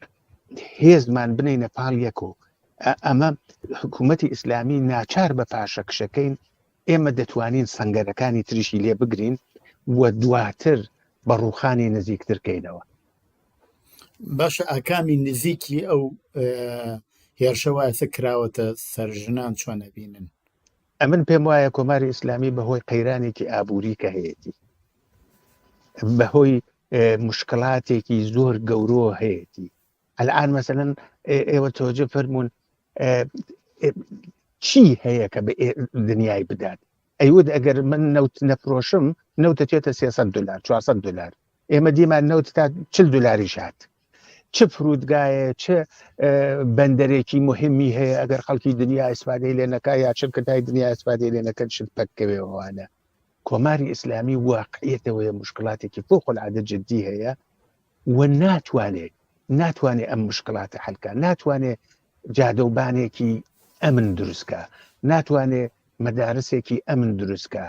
هێزمان بنینە پاڵ یەک و ئەمە حکوومەتی ئیسلامی ناچار بە پاشەکشەکەین ئێمە دەتوانین سەنگەرەکانی تریشی لێ بگرین و دواتر بە ڕووخانی نزیکترکەینەوە باشە ئاکامی نزیکی ئەو هێرشەوایەتە کراوەتە سەر ژنان چۆنە بینن ئەمن پێم وایە کۆماری ئیسلامی بەهۆی قەیرانێکی ئابووری کە هەیەی بەهۆی مشکلاتێکی زۆر گەورۆ هەیەی الان مەسەلەن ئێوە تۆجە فەرمونون چی هەیە کە بە دنیای بدات ئەیود ئەگەر من نەوت نەفرۆشم نەوتە چێتە $300 $400 ئێمە دیمان نەوت تا $40 هات چه فرودگایە چه بەندەرێکی مهمی هەیە ئەگەر خەڵکی دنیا ئیسفادەی لێ نەکا یا شرکەتای دنیا ئیسفادەی لێ نەکەن شت پەکەوێەوەوانە کۆماری ئیسلامی واقعیەتەوەیە مشکلاتێکی فوق العادە جدی هەیە و ناتوانێت ئەم مشکلاتە حەلکە ناتوانێت جادەوبانێکی ئەمن دروستکە ناتوانێت مەدارسێکی ئەمن دروستکە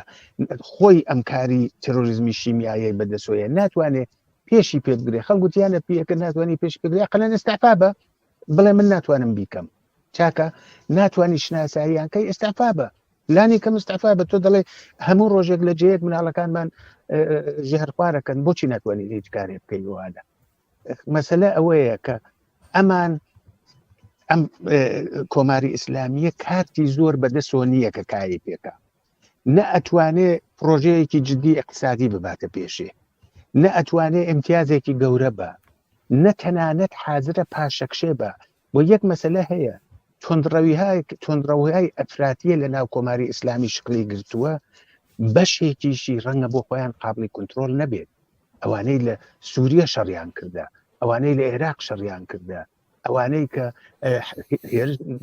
خۆی ئەم کاری تێرۆریزمی شیمیایی بەدەسۆیە ناتوانێت پێشی پێ بگرێ خەڵگوتیانە پێکە ناتوانانی پێش بگرێ قەنەن ئێستعفا بە بڵێ من ناتوانم بیکەم چاکە ناتوانانی شناساییان کەی ئێستعفا بە لانی کەم ئێستعفا بە تۆ دەڵێ هەموو ڕۆژێک لە جەیەک مناڵەکانمان ژێهرخوارەکەن بۆچی ناتوانانی هیچ کارێک بکەی وانە مەسەلە ئەوەیە کە ئەمان ئەم کۆماری ئیسلامیە کارتی زۆر بەدەستەوە نییە کە کاری پێکە نە ئەتوانێ پرۆژەیەکی جددی اقتصادی بباتە پێشێ نە ئەتوانێ ئیمتیازێکی گەورە بە نە تەنانەت حازرە پاشەکشێ بە بۆ یەک مەسەلە هەیە تۆندڕەویهای ئەفراتیە لە ناو کۆماری ئیسلامی شکلی گرتووە بەشێکیشی ڕەنگە بۆ خۆیان قابلی کنترۆل نەبێت ئەوانەی لە سووریە شەڕیان کردە ئەوانەی لە عێراق شەڕیان کردە ئەوانەی کە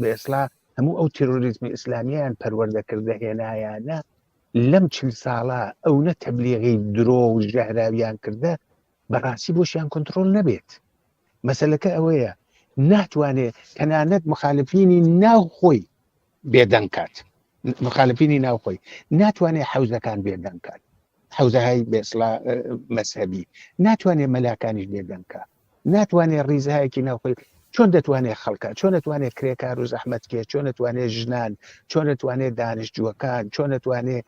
بەئێسلا هەموو ئەو تێرۆریزمی ئیسلامیان پەروەردەکردە هێنایانە لەم 40 ساڵە ئەو نە تەبلیغی درۆ و ژەهراویان کردە بەڕاستی بۆشیان کنترۆل نەبێت مەسەلەکە ئەوەیە ناتوانێت تەنانەت مخالفینی ناوخۆی بێدەنگکات مخالفینی ناوخۆی ناتوانێت حەوزەکان بێدەنگکات حەوزەهای بێئسلا مەسهەبی ناتوانێت مەلاکانیش بێدەنگکە ناتوانێت ڕیزهایەکی ناوخۆی چۆن دەتوانێت خەڵکە چۆن دەتوانێت کرێکار و زەحمەتکێ چۆن دەتوانێت ژنان چۆن دەتوانێت دانیشتجووەکان چۆن دەتوانێت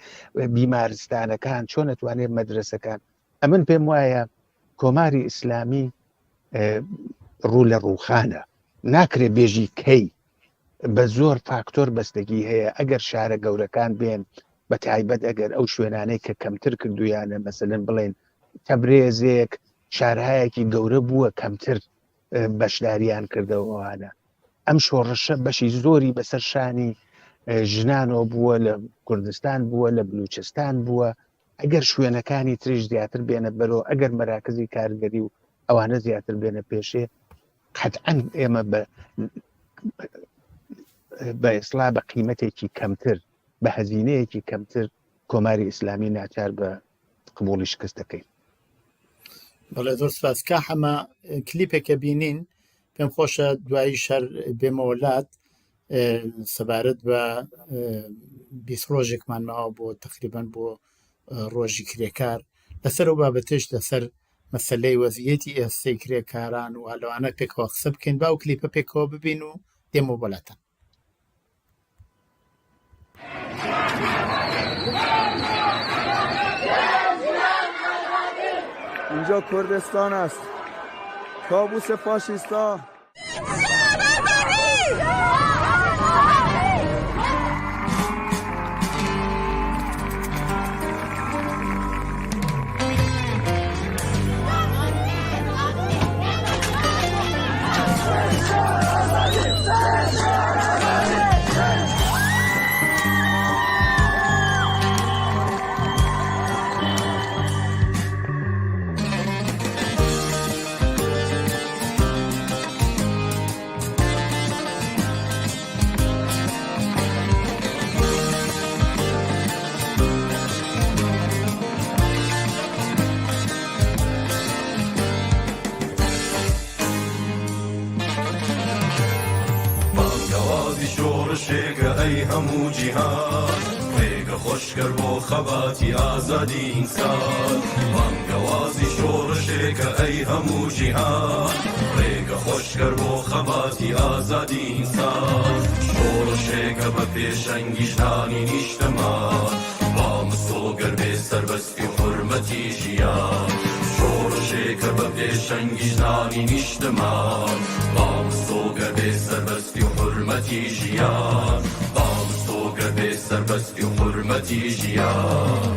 بیمارستانەکان چۆن دەتوانێت مەدرسەکان ئەمن پێم وایە کۆماری ئیسلامی ڕوو لە ڕووخانە ناکرێت بێژی کەی بە زۆر فاکتۆر بەستگی هەیە ئەگەر شارە گەورەکان بێن بە تایبەت ئەگەر ئەو شوێنانەی کە کەمتر کردویانە مەسەلەن بڵێن تەبرێزێک شارهایەکی گەورە بووە کەمتر بەشداریان کردەوەوانە ئەم شۆڕشە بەشی زۆری بەسەر شانی ژنانەوە بووە لە کوردستان بووە لە بلوچستان بووە ئەگەر شوێنەکانی تریش زیاتر بێنە بەرەوە ئەگەر مەراکزی کارگەری و ئەوانە زیاتر بێنە پێشێ قەتعەن ئێمە بە ئیسلا بە قیمەتێکی کەمتر بە هەزینەیەکی کەمتر کۆماری ئیسلامی ناچار بە قبوڵی شکست دەکەین. بەڵێ زۆر سپاس کا هەمە کلیپێکە بینین پێم خۆشە دوایی شەر بێمە وڵات سەبارەت بە 20 ڕۆژێکمان ماوە بۆ تقریبان بۆ ڕۆژی کرێکار لەسەر و بابەتش لەسەر مەسەلەی وەزعیەتی ئێستەی کرێکاران و هەلوانە پێکەوە قسە بکەین با و کلیپە پێکەوە ببین و دێمە وڵاتە. اینجا کردستان است، کابوس فاشیستا. ای همو جهان ریگ خوشگر با خواتی آزادی انسان بانگوازی شورشه که ای همو جهان ریگ خوشگر با خواتی آزادی انسان شورشه که به پیشنگیشتانی نیشتمان با مسوگر به سربستی حرمتی جیان شورشه که به پیشنگیشتانی نیشتمان با مسوگر به سربستی حرمتی جیان به سربستی و حرمتی جیان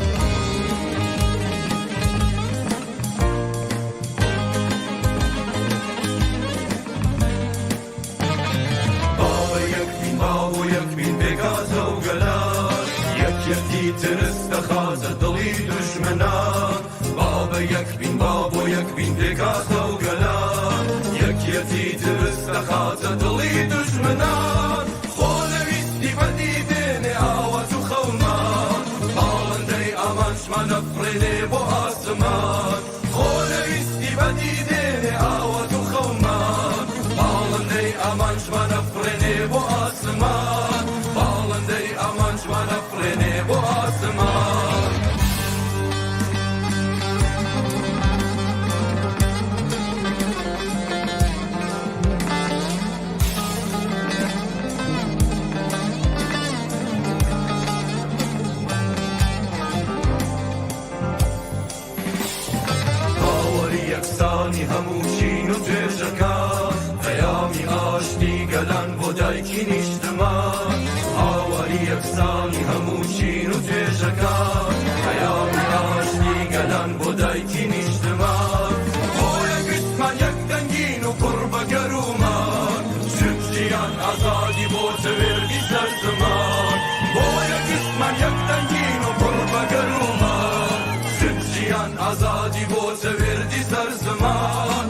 با یک دین با و یک دخات دڵی دژمنان بابە یەکبین باب و یەکبین دێکاتە و گەلان یەکیەتی دروست دەخاتە دڵی دژمنان خۆ نەویستی بەدی دێنێ ئاوات و خەومان باڵندەی ئامانجمانە بڕێنێ بۆ ئاسمان خۆ نەویستی بەدی دێنێ ئاوات و خەومان باڵندەی ئامانجمانە بڕێنێ بۆ ئاسمان باڵندەی ئامانجمانە بڕێنێ بۆ ئاسمان یەکسانی هەموو چین و توێژەکان پەیامی ئاشتی گەلان بۆ دایکی نیشتمان هاواری یەکسانی هەموو چین و توێژەکان پەیامی ئاشتی گەلان بۆ دایکی نیشتمان بۆیە گشتمان یەک دەنگین و پڕ بە گەرومان ژیان ئازادی بۆ تەوێردی سەر زمان بۆیە گشتمان یەک دەنگین و پڕ بە گەرومان ژیان ئازادی بۆ تەوێردی سەر زمان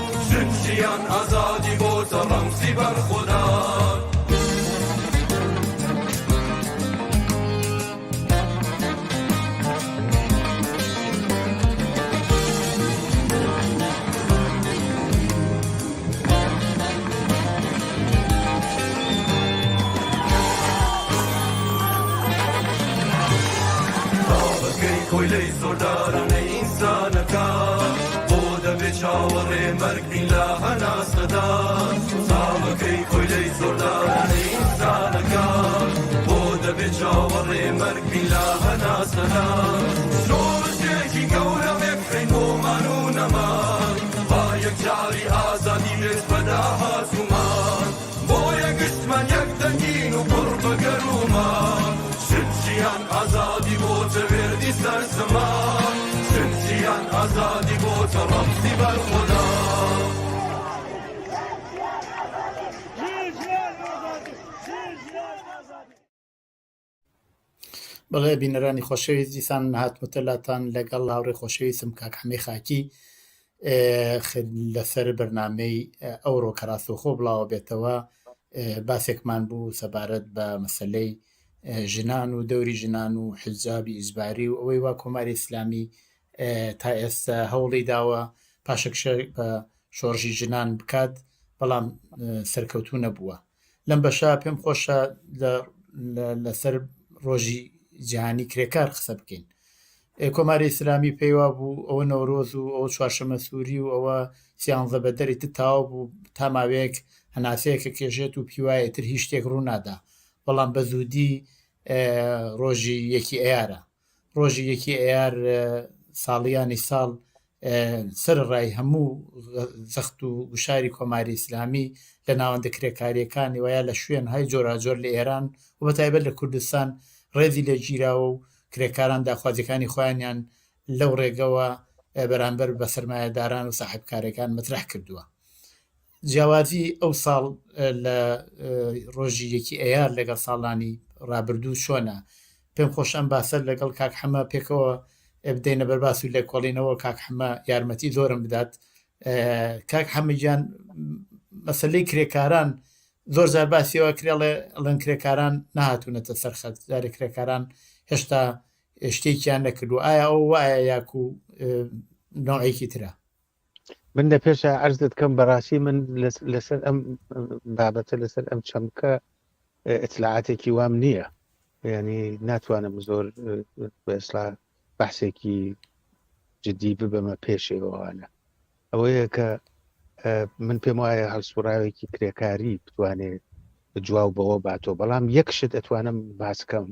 ژیان ئازادی بۆتە ڕەمزی بەرخودا کۆیلەی زۆردارانەی ئینسانەکان بۆ دەبێت چاوەڕێ مەرگ بین لە هەناسەدان ساڵەکەی کۆیلەی زۆردارانەی ئینسانەکان بۆ دەبێت چاوەڕێ مەرگ بین لە هەناسەدان شۆڕژێکی گەورە بێبخەین بۆمان و نەمان با یەکجاری ئازادی بێت بەداهاتومان بۆیە گشتمان یەک دەنگین و پڕ بە گەرومان ژیان ئازادی بۆ تەوێردی سەر زمان ژیان ئازادی بۆتە ڕەمزی بەرخودا بەڵێ بینەرانی خۆشەویست دیسان هاتمەتەلاتان لەگەڵ هاوڕێ خۆشەویستم کاک حەمێ خاکی لەسەر بەرنامەی ئەوڕۆ کە ڕاستەوخۆ بڵاوە بێتەوە باسێکمان بوو سەبارەت بە مەسەلەی ژنان و دەوری ژنان و حجابی ئیجباری و ئەوەی وا کۆماری ئیسلامی تا ئێستا هەوڵی داوە پاشەکشە بە شۆڕژی ژنان بکات بەڵام سەرکەوتوو نەبووە لەم بەشە پێم خۆشە لەسەر ڕۆژی جیهانی کرێکار قسە بکەین کۆماری ئیسلامی پێیوا بوو ئەوە نەورۆز و ئەوە چوارشەمە سووری و ئەوە سیانزە بەدەری تاو بوو تا ماوەیەک هەناسەیەکە کێژێت و پیوایەتر هیچ شتێک ڕوو نادا بەڵام بە زوودی ڕۆژی یەکی ئەیارە ڕۆژی یەکی ئەیار ساڵیانی ساڵ سەرڕای هەموو زەخت و گوشاری کۆماری ئیسلامی لە ناوەندە کرێکاریەکانی وایە لە شوێن های جۆراجۆر لە ئێران و بەتایبەت لە کوردستان ڕێزی لە گیراوە و کرێکاران داخوازیەکانی خۆیانیان لەو ڕێگەوە بەرامبەر بە سەرمایەداران و ساحبکارەکان مەترح کردووە جیاوازی ئەو ساڵ لە ڕۆژی یەکی ئەیار لەگەڵ ساڵانی ڕابردوو چۆنە پێم خۆش ئەم باسە لەگەڵ کاک حەمە پێکەوە بدەینە بەرباس و لێ کۆڵینەوە کاک حەمە یارمەتی زۆرم بدات کاک حەمەجیان مەسەلەی کرێکاران زۆر جار باسیەوە کرێڵێ ئەڵەن کرێکاران نەهاتوونەتە سەر خەک جارێ کرێکاران هێشتا شتێکیان نەکردو ئایا ئەو وایە یاکو نوعێکی ترە من لە پێشە عەرزت کەم بەڕاستی من لەسەر ئەم بابەتە لەسەر ئەم چەمکە ئیطلاعاتێکی وام نییە یعنی ناتوانم زۆر بەسڵا بەحسێکی جدی ببەمە پێشێوەوانە ئەوەیە کە من پێم وایە هەڵسوڕاوێکی کرێکاری بتوانێت جواو بەوە باتۆ بەڵام یەکشت ئەتوانم باسکەم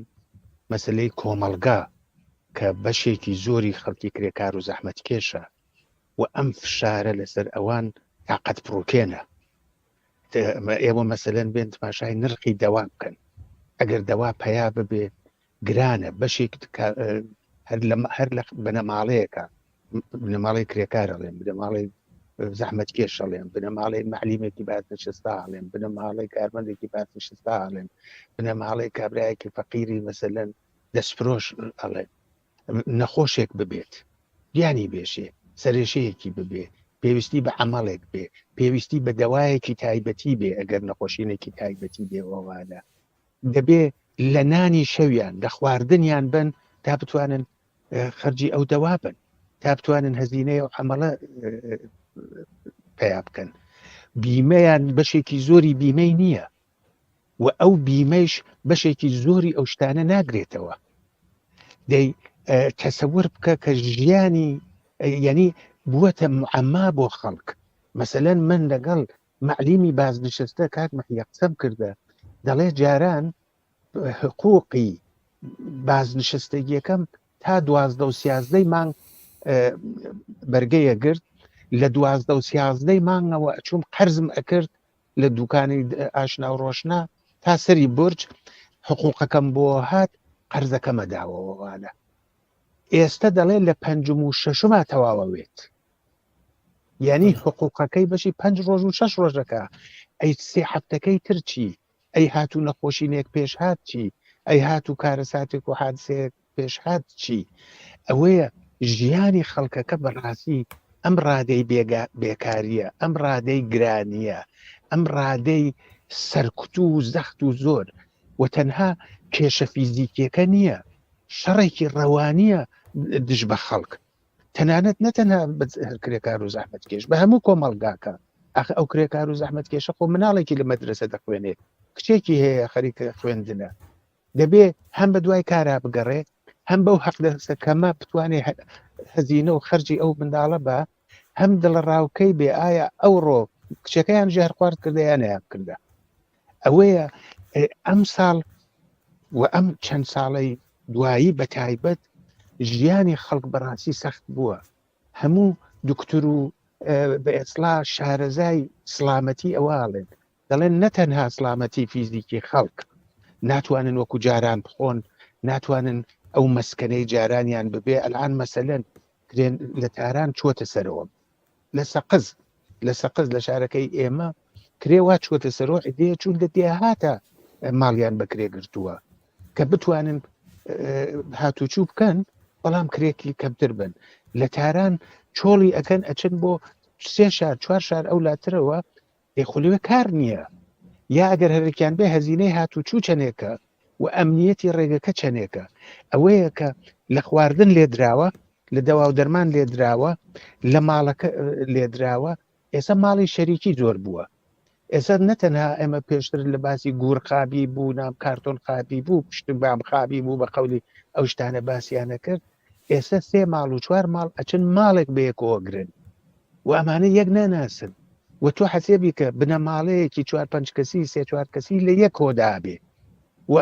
مەسلەی کۆمەڵگا کە بەشێکی زۆری خەڵکی کرێکار و زەحمەت کێشە و ئەم فشارە لەسەر ئەوان تاقەت پڕۆکێنە ئێوە مەسەلەن بێن تماشای نرخی دەوا بکەن ئەگەر دەوا پەیا ببێ گرانە بەشێک هەر لە بنەماڵەیەکە بنەماڵی کرێکارەڵێن بنەماڵی زەحمەت کێشەڵێن بنەماڵی معلیمێکی باتنشستاڵێن بنەماڵی کارمەندێکی باتنشستاڵێن بنەماڵی کابرایەکی فەقیری مەسەلەن دەستفرۆش ئەڵێن نەخۆشێک ببێت گیانی بێشێ سەرێشەیەکی ببێ پێویستی بە عملێک بێ پێویستی بە دەوایەکی تایبەتی بێ ئەگەر نەخۆشینێکی تایبەتی بێ ئەوانە دەبێ لە نانی شەویان لە خواردنیان بن تا بتوانن خەرجی ئەو دەوا بن تا بتوانن هەزینەی و عملە پیا بکەن بیمەیان بەشێکی زۆری بیمەی نییە و ئەو بیمەش بەشێکی زۆری ئەو شتانە ناگرێتەوە دەی تەسەور بکە کە ژیانی یعنی بووەتە معەما بۆ خەڵک مەسەلەن من لەگەڵ معلیمی بازنشستە کاک مەحیا قسەم کردە دەڵێ جاران حقوقی بازنشستگیەکەم تا 12 مانگ بەرگەیە گرت لە 12 مانگەوە چوم قەرزم ئەکرد لە دوکانی ئاشنا و ڕۆشنا تا سەری برج حقوقەکەم بۆ هات قەرزەکەمە داوەوەوانە ئێستا دەڵێ لە 56 تەواوەوێت یعنی حقوقەکەی بەشی 5 ڕۆژ و 6 ڕۆژەکە ئەی 3 هەفتەکەی ترچی ئەی هاتوو نەخۆشینێک پێش هات چی ئەی هاتوو کارەساتێک و حادسەیەک پێش هات چی ئەوەیە ژیانی خەڵکەکە بەڕاستی ئەم ڕادەی بێکاریە ئەم ڕادەی گرانیە ئەم ڕادەی سەرکوت و زەخت و زۆر و تەنها کێشە فیزیکیەکە نییە شەڕێکی ڕەوانیە دژ بە خەڵک تەنانەت نەتەنها کرێکار و زەحمەت کێش بە هەموو کۆمەڵگاکە ئەخ ئەو کرێکار و زەحمەت کێشە خۆ مناڵێکی لە مەدرسە دەخوێنێت کچێکی هەیە خەریکە خوێندنە دەبێ هەم بە دوای کارا بگەڕێ هەم بەو حەقدەسەکەمە بتوانێ هەزینە و خەرجی ئەو منداڵە بە هەم دڵە ڕاوکەی بێ ئایا ئەوڕۆ کچەکەیان ژار خوارد کردە یان نەیان کردە ئەوەیە ئەم ساڵ و ئەم چەند ساڵەی دوایی بە تایبەت ژیانی خەڵک بەڕاستی سەخت بووە هەموو دکتور و بە ئێسلا شارەزای سلامەتی ئەوواڵێن دەڵێن نەتەنها سلامەتی فیزیکی خەڵک ناتوانن وەکو جاران بخۆن ناتوانن ئەو مەسکەنەی جارانیان ببێ ئەلان مەسەلەن کرێن لە تاران چوەتە سەرەوە لە سەقز لە شارەکەی ئێمە کرێوا چوەتە سەرەوە ئیدەیە چوون لە دێهاتە ماڵیان بەکرێ گرتووە کە بتوانن هاتوچوو بکەن بەڵام کرێکی کەمتر بن لە تاران چۆڵی ئەکەن ئەچن بۆ 3 شار 4 شار ئەو لاترەوە دەیخولوێ کار نییە یا ئەگەر هەرێکیان بێ هەزینەی هاتوچوو چەنێکە و ئەمنیەتی ڕێگەکە چەنێکە ئەوەیە کە لە خواردن لێدراوە لە دەوا و دەرمان لێدراوە لە ماڵەکە لێدراوە ئێستا ماڵی شەریکی زۆر بووە ئێستا نەتەنها ئێمە پێشتر لە باسی گوورخابی بوو نام کارتۆن خابی بوو پشت بام خابی بوو بە قەولی ئەو شتانە باسییانە کرد ئێستا 3 ماڵ و 4 ماڵ ئەچن ماڵێک بەیەکەوە گرن و ئەمانە یەک ناناسن و تۆ حەسێبی کە بنەماڵەیەکی 4-5 کەسی 3-4 کەسی لە یەک کۆدابێ و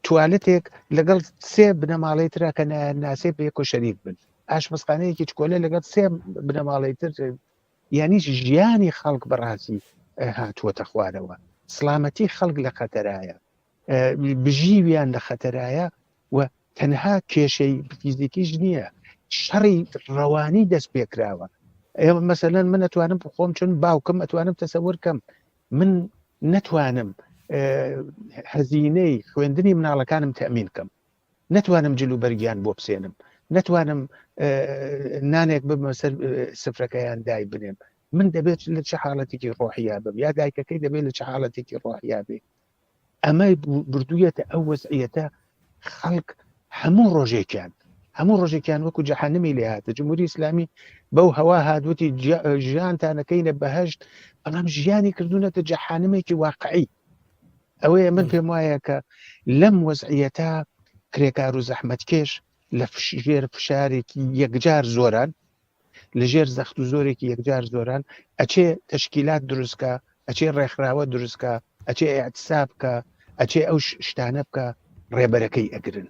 توالەتێک لەگەڵ 3 بنەماڵەی ترا کە ناسێ بەیەکۆ شەریک بن ئاشپزخانەیەکی چکۆلە لەگەڵ 3 بنەماڵەی تر یعنی ژیانی خەڵک بەڕاستی هاتووەتە خوارەوە سلامەتی خەڵک لە خەتەرایە بژیویان لە خەتەرایە و تەنها کێشەی فیزیکیش نییە شەڕی ڕەوانی دەست پێکراوە ئێمە مەسەلەن من ئەتوانم بخۆم چون باوکم ئەتوانم تەسەورکەم من نەتوانم هەزینەی خوێندنی مناڵەکانم تەمینکەم نەتوانم جلوبەرگیان بۆ بسێنم نەتوانم نانێک ببمە سەر سفرەکەیان دای بنێم من دەبێت لە چه حاڵەتێکی ڕۆحیا بم یا دایکەکەی دەبێت لە چه حاڵەتێکی ڕۆحیا بێ ئەمە بردوویەتە ئەو وەزعیەتە خەڵک هەموو ڕۆژێکیان وەکو جەحەنمی لێ هاتە جمهوری ئیسلامی بەو هەوا هاتووتی ژیانتانەکەینە بەهەشت بەڵام ژیانی کردوونەتە جەحانمێکی واقعی ئەوەیە من پێم وایە کە لەم وەزعیەتە کرێکار و زەحمەتکێش لە ژێر فشارێکی یەکجار زۆران لە ژێر زەخت و زۆرێکی یەکجار زۆران ئەچێ تەشکیلات دروستکە ئەچێ ڕێکخراوە دروستکە ئەچێ ئیعتساب بکە ئەچێ ئەو شتانە بکە ڕێبەرەکەی ئەگرن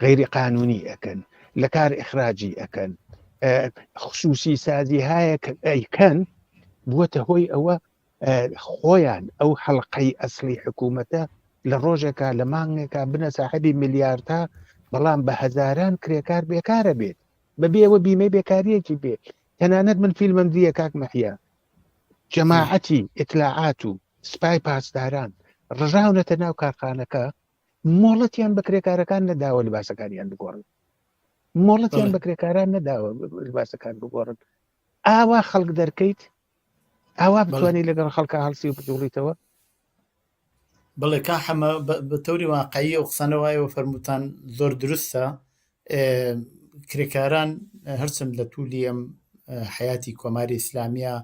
غیری قانونی ئەکەن لە کار ئیخراجی ئەکەن خصوصی سازی هەیە ئەیکەن بووەتە هۆی ئەوە خۆیان ئەو حەڵقەی ئەسلی حکوومەتە لە ڕۆژێکە لە مانگێکە بنە ساحەبی میلیاردە بەڵام بە هەزاران کرێکار بێکارە بێت بەبێەوە بیمەی بێکاریەکی بێت تەنانەت من فیلمم دیە کاک مەحیا جەماعەتی ئیتلاعات و سپای پاسداران ڕژاونەتە ناو کارخانەکە مۆڵەتیان بە کرێکارەکان نەداوە لباسەکانیان بگۆڕن مۆڵەتیان بەڵێ. بە کرێکاران نەداوە باسەکان بگۆڕن ئاوا خەڵک دەرکەیت ئاوا بتوانێت لەگەڵ خەڵکە هەڵسی و بدوڵیتەوە. بڵێ کا حەمە بە تەوری واقعی ئەو قسانەوەیەوە فەرمووتان زۆر دروستە. کرێکاران هەرچەند لە توولی ئەم حیاتی کۆماری ئیسلامیە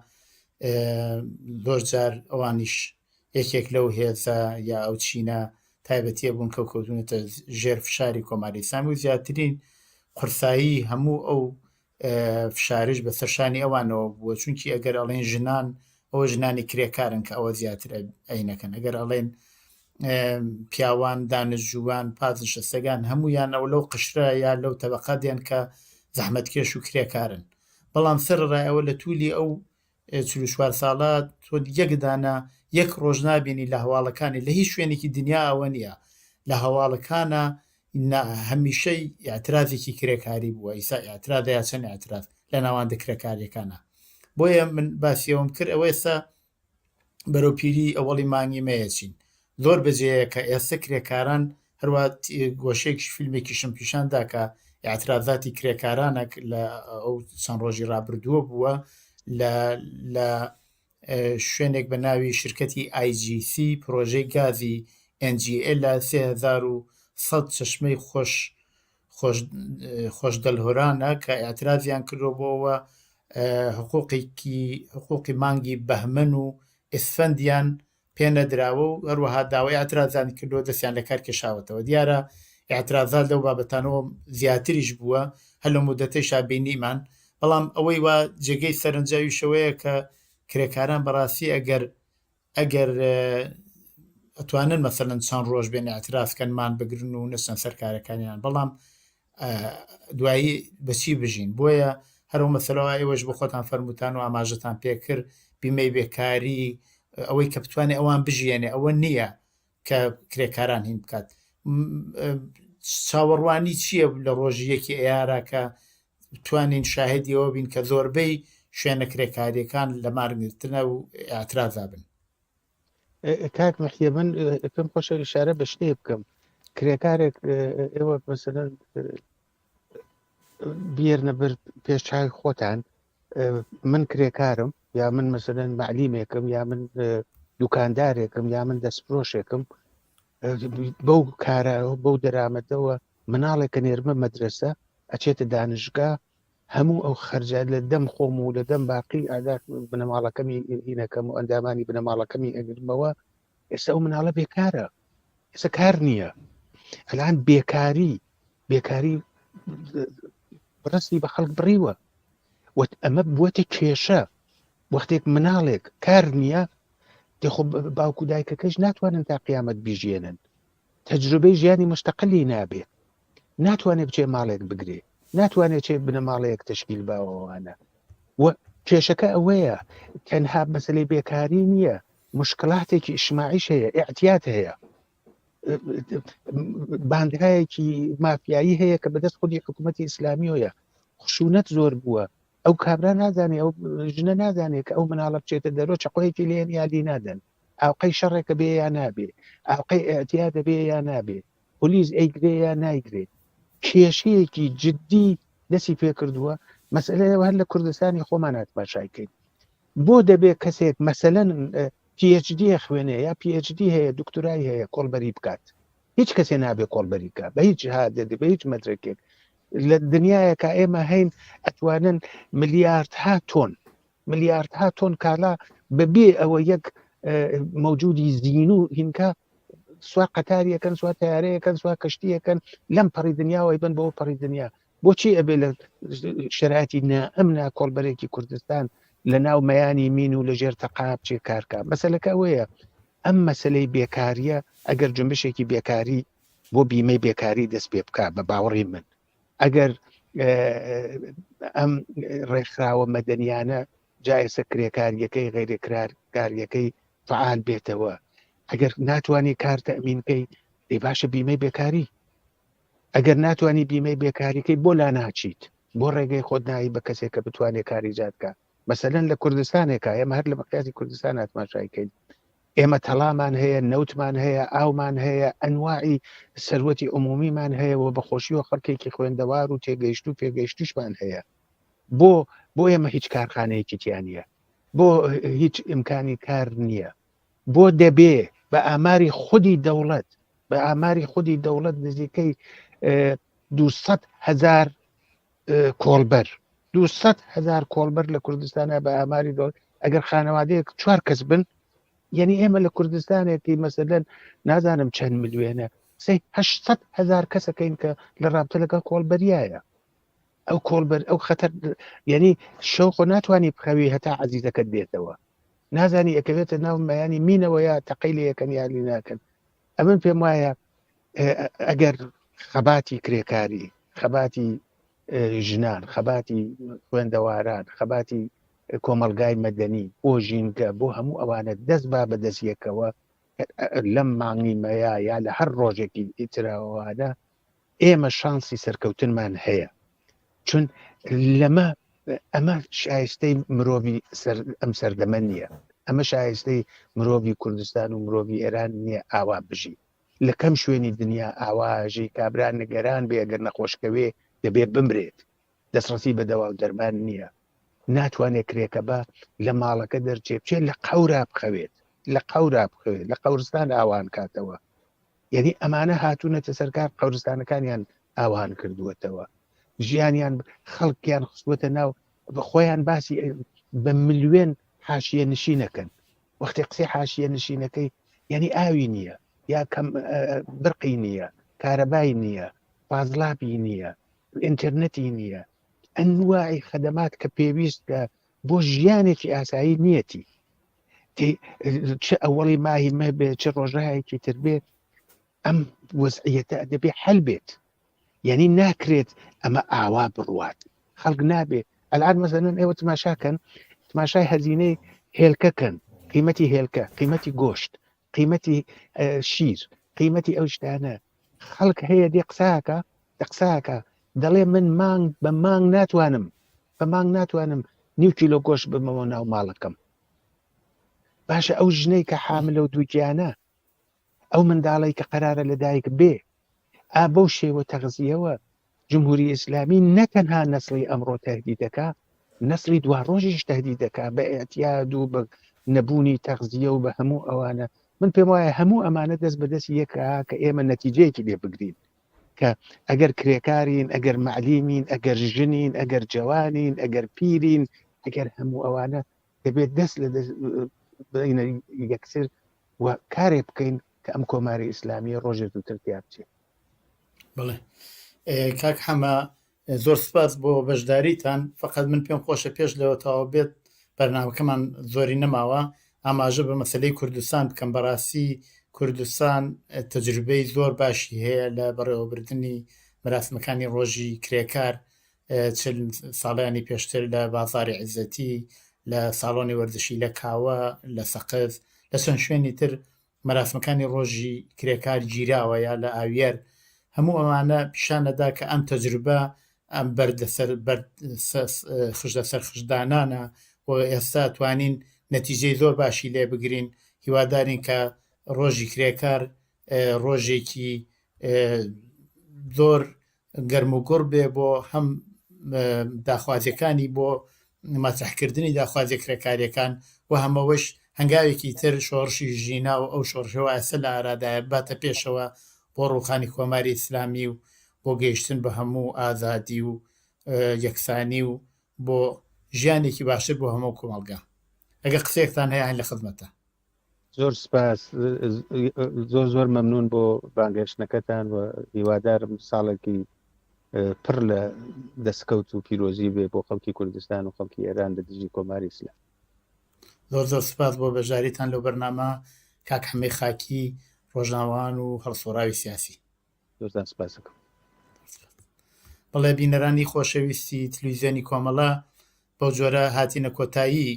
زۆر جار ئەوانیش یەکێک لەو هێزە یا ئەو چینە تایبەتیە بوون کە کەوتونێتە ژێر فشاری کۆماری ئیسلامی و زیاترین قورسایی هەموو ئەو فشارش بە سەرشانی ئەوانەوە بووە، چونکی ئەگەر ئەڵێن ژنان ئەوە ژنانی کرێکارن کە ئەوە زیاتر ئەینەکەن، ئەگەر ئەڵێن پیاوان دانشجووان پازشە سەگان هەمویان ئەو لەو قشرە یا لەو تەبەقەتیان کە زەحمەتکێش و کرێکارن. بەڵام سەرڕای ئەوە لە توولی ئەو 44 ساڵە تۆ یەکدانە یەک ڕۆژ نابینی لە هەواڵەکانی لە هیچ شوێنێکی دنیا ئەوە نییە لە هەواڵەکانە هەمیشەی ئاعترازێکی کرێکاری بووە، ئیسا ئاعتراز یا چەند ئاعتراز لە ناوەندە کرێکاریەکانە. بۆیە من باسیەوەم کرد ئەوە ئێستا بەرەوپیری ئەوەڵی مانگی مەیەچین زۆر بەجێیە کە ئێستا کرێکاران هەروە گۆشەیەکی فیلمێکیشم پیشاندا کە ئاعترازاتی کرێکارانە لە ئەو چەند ڕۆژی ڕابردووە بووە لە شوێنێک بە ناوی شرکەتی IGC پرۆژەی گازی NGL لە 3100 چەشمەی خۆش دەلهۆرانە کە ئاعترازیان کردۆ بۆەوە حقوقی مانگی بەهمن و ئسفەندیان پێنەدراوە و هەروەها داوای ئاعترازانی کردۆ دەستیان لە کار کێشاوەتەوە. دیارە ئاعترازات لەو بابەتانەوە زیاتریش بووە هەر لە مودەتەی شابینیمان، بەڵام ئەوەی وا جێگەی سەرنجاوی شەوەیە کە کرێکاران بەڕاستی ئەگەر ئەتوانن مەسەلەن چەند ڕۆژ بێن ئاعترازکەنمان بگرن و نەچەند سەرکارەکانیان، بەڵام دوایی بەچی بژین. بۆیە هەرو مەسەلەوە ئێوەش بۆ خۆتان فەرمووتان و ئاماژەتان پێکرد بیمەی بێکاری ئەوەی کە بتوانێت ئەوان بژێنێ ئەوە نییە کە کرێکاران هین بکات. چاوەڕوانی چییە لە ڕۆژیەکی ئێارە کە بتوانین شاهدیەوە بین کە زۆربەی شوێنە کرێکاریەکان لە مارگرتنە و ئاعترازا بن؟ کاک مەحیە من پێم خۆشە ئیشارە بە شتێ بکەم. کرێکارێک ئێوە مەسەلەن بیێرنە بەر پێشچاوی خۆتان من کرێکارم یا من مەسەلەن معلیمێکم یا من دوکاندارێکم یا من دەستفرۆشێکم، بەو کارەوە بەو دەرامەتەوە مناڵێکە نێرمە مەدرسە ئەچێتە دانشگا هەموو ئەو خەرجات لە دەم خۆم و لە دەم باقی ئادات بنەماڵەکەمی هینەکەم و ئەندامانی بنەماڵەکەمی ئەگرمەوە. ئێستا ئەو مناڵە بێکارە، ئێستا کار نییە. ئەلان بێکاری بڕستی بە خەڵک بڕیوە ئەمە بووەتە کێشە. وەختێک مناڵێک کار نییە دەخۆ باوکو دایکەکەش ناتوانن تا قیامەت بیژێنن، تەجروبەی ژیانی مستەقلی نابێت، ناتوانێت بچێ ماڵێک بگرێ، ناتوانێت چێ بنەماڵەیەک تەشکیل باوەوانە. و کێشەکە ئەوەیە تەنها مەسەلەی بێکاری نییە، مشکلاتێکی ئیجتیماعیش هەیە، ئیعتیاد هەیە، باندهایەکی مافیایی هەیە کە بەدەست خودی حکوومەتی ئیسلامیۆیە. خشونەت زۆر بووە، ئەو کابرا نازانێ ئەو ژنە نازانێت کە ئەو مناڵە بچێتە دەرۆ چقۆیەکی لێن یادی نادەن، ئاوقەی شەڕێکە بێ یا نابێ، ئاوقەی ئەعتیادە بێ یا نابێ، پۆلیس ئەیگرێ یا نایگرێت. کێشەیەکی جدی دەستی پێ کردووە. مەسئلەیەوە هەر لە کوردستانی خۆمان هاتماشایکەین. بۆ دەبێت کەسێک مەسەلەن PhD خوێنێ یا PhD هەیە دکتورای هەیە کۆڵبەری بکات، هیچ کەسێ نابێ کۆڵبەری بکات بە هیچ هادێ بە هیچ مەدرکێک. لە دنیایەکە ئێمە هەین ئەتوانن ملیاردها تۆن کالا بەبێ ئەوە یەک مەوجودی زین و هینکە سوا قەتاریەکەن، سوا تیارەیەکەن، سوا کەشتیەکەن لەم پەڕی دنیاوەی بن بەوە پەڕی دنیا. بۆچی ئەبێ لە شەرایەتی ئەمنا کۆڵبەرێکی کوردستان لە ناو مەیانی مین و لە ژێر تەقاب چێ کارکە؟ مەسەلەکە ئەوەیە ئەم مەسلەی بێکاریە ئەگەر جنبشێکی بێکاری بۆ بیمەی بێکاری دەست پێ بکات بە باوەڕی من، ئەگەر ئەم ڕێکخراوە مەدەنیانە جایسە کرێکاریەکەی غیرکاریەکەی فعال بێتەوە، ئەگەر ناتوانانی کار تەمینکەی دەی باشە بیمەی بێکاری، ئەگەر ناتوانانی بیمەی بێکاریەکەی بۆ لا ناچیت، بۆ ڕێگەی خۆت نایی بە کەسێک کە بتوانێت کاری جاتکە. مەسەلەن لە کوردستانێکە ئێمە هەر لە مەقیاسی کوردستان هاتماشایکەین، ئێمە تەڵامان هەیە، نەوتمان هەیە، ئاومان هەیە، ئەنواعی سەروەتی عمومیمان هەیە و بەخۆشیەوە خەڵکێکی خوێندەوار و تێگەیشت و پێگەیشتیشمان هەیە. بۆ ئێمە هیچ کارخانەیەکی تیان نییە، بۆ هیچ ئیمکانی کار نییە، بۆ دەبێ بە ئاماری خودی دەوڵەت نزیکەی 200,000 کۆڵبەر 200,000 کۆڵبەر لە کوردستانە بە ئاماری دەوڵەت. ئەگەر خانەوادەیەک 4 کەس بن، یعنی ئێمە لە کوردستانێکی مەسەلەن نازانم چەند ملیۆنە 800,000 کەسەکەین کە لە رابطە لەگەڵ کۆڵبەریایە. ئەو کۆڵبەر ئەو خەتەر، یعنی شەوق ناتوانانی بخەوی هەتا عەزیزەکەت بێتەوە، نازانی ئەکەوێتە ناو مەیانی مینەوە یا تەقەی لە یەکەن یالی ناکەن. ئەمن پێم وایە ئەگەر خەباتی کرێکاری، خەباتی ژنان، خەباتی خوێندەواران، خەباتی کۆمەلگای مەدەنی، بۆ ژینگە، بۆ هەموو ئەوانە دەست با بە دەستیەکەوە لەم مانگی مەیە یا لە هەر ڕۆژێکی ئیتراوانە ئێمە شانسی سەرکەوتنمان هەیە. چون ئەمە شایستەی مرۆڤی ئەم سەردەمە نییە، ئەمە شایستەی مرۆڤی کوردستان و مرۆڤی ئێران نییە ئاوا بژی. لە کەم شوێنی دنیا ئاواژی کابران نەگەران بێ، ئەگەر نەخۆشکەوێ دەبێت بمرێت، دەسڕەتی بە دەوا و دەرمان نییە. ناتوانێت کرێکە بە لە ماڵەکە دەرچێ بچێت لە قەورا بخەوێت، لە قەورستان ئاوان کاتەوە. یعنی ئەمانە هاتوونەتە سەرکار قەورستانەکانیان ئاوان کردووەتەوە، ژیانیان خەڵکیان خستووەتە ناو خۆیان باسی بە ملیۆن حاشیە نشینەکەن. وەختی قسەی حاشیە نشینەکەی یعنی ئاوی نییە، یا برقی نییە، کارەبای نییە، فازڵابی نییە، ئینتەرنەتی نییە، ئەنواعی خەدەمات کە پێویستە بۆ ژیانێکی ئاسایی نیەتی. چه ئەوەڵی ماهی مەبێت، چه ڕۆژەیەکی تر بێت، ئەم وەزعیەتە دەبێ حەل بێت. یعنی ناکرێت ئەمە ئاوا بڕوات، خەڵک نابێت. ئەلان مەسەلەن ئێوە تماشاکەن، تماشای هەزینەی هێلکەکەن، قیمەتی هێلکە، قیمەتی گۆشت، قیمەتی شیر، قیمەتی ئەو شتانە. خەڵک هەیە دێ قساکە دەڵێ من مانگ بە مانگ ناتوانم 9 کیلۆ گۆشت بمەوە ناو ماڵەکەم. باشە ئەو ژنەی کە حاملە و دووگیانە، ئەو منداڵی کە قەرارە لەدایک بێ، بەو شێوە تەغزیەوە جمهوری ئیسلامی نەتەنها نەسڵی ئەمڕۆ تهدیدەکە، نەسڵی دوا ڕۆژیش تهدیدەکە بە ئێتیاد و بە نەبوونی تەغزیە و بە هەموو ئەوانە. من پێم وایە هەموو ئەمانە دەست بەدەست یەکە کە ئێمە نەتیجەیەکی لێ بگرین، کە ئەگەر کرێکارین، ئەگەر معلیمین، ئەگەر ژنین، ئەگەر جوانین، ئەگەر پیرین، ئەگەر هەموو ئەوانە دەبێت دەست لە بینە یەکسر و کارێ بکەین کە ئەم کۆماری ئیسلامی ڕۆژێ دووتر تیا بچێت. بڵێ کاک حەمە، زۆر سپاس بۆ بەشداریتان. فقط من پێم خۆشە پێش لەوەتەوە بێت بەرنامەکەمان زۆری نەماوە ئاماژە بە مەسەلەی کوردستان بکەم. بەڕاستی کوردستان تەجروبەی زۆر باشی هەیە لە بەڕێوەبردننی مەراسمەکانی ڕۆژی کرێکار، چل ساڵیانی پێشتر لە بازاری عیزەتی، لە ساڵۆنی وەردشی لە کاوە، لە سەقز، لە چەند شوێنی تر مەراسمەکانی ڕۆژی کرێکار گیراوە یا لە ئاویەر. هەموو ئەوانە پیشانەدا کە ئەم تەجروبە ئەم خشدە سەر خشدانانە و ئێستا توانین نەتیجەی زۆر باشی لێ بگرین. هیوادارین کە ڕۆژی کرێکار ڕۆژێکی زۆر گەرم و گوڕ بێ بۆ هەم داخوازیەکانی، بۆ مەترحکردنی داخوازی کرێکاریەکان و هەمەوەش هەنگاوێکی تر شۆڕشی ژینا و ئەو شۆڕشەوە ئەسە لە ئارادایە باتە پێشەوە بۆ ڕووخانی کۆماری ئیسلامی و بۆ گەیشتن بە هەموو ئازادی و یەکسانی و بۆ ژیانێکی باشتر بۆ هەموو کۆمەڵگا. ئەگەر قسەیەکتان هەیە لە خزمەتە. زۆر سپاس، زۆر مەمنون بۆ بانگەشتنەکەتان و هیوادارم ساڵێکی پڕ لە دەستکەوت و پیرۆزی بێ بۆ خەڵکی کوردستان و خەڵکی ئێران لە دژی کۆماری ئیسلام. زۆر سپاس بۆ بەژاریتان لەو بەرنامە کاک حەمەی خاکی، ڕۆژناوان و هەڵسۆراوی سیاسی. زۆرتان سپاس دەکەم. بەڵێ بینەرانی خۆشەویستی تلویزیۆنی کۆمەڵە، بەو جۆرە هاتینە کۆتایی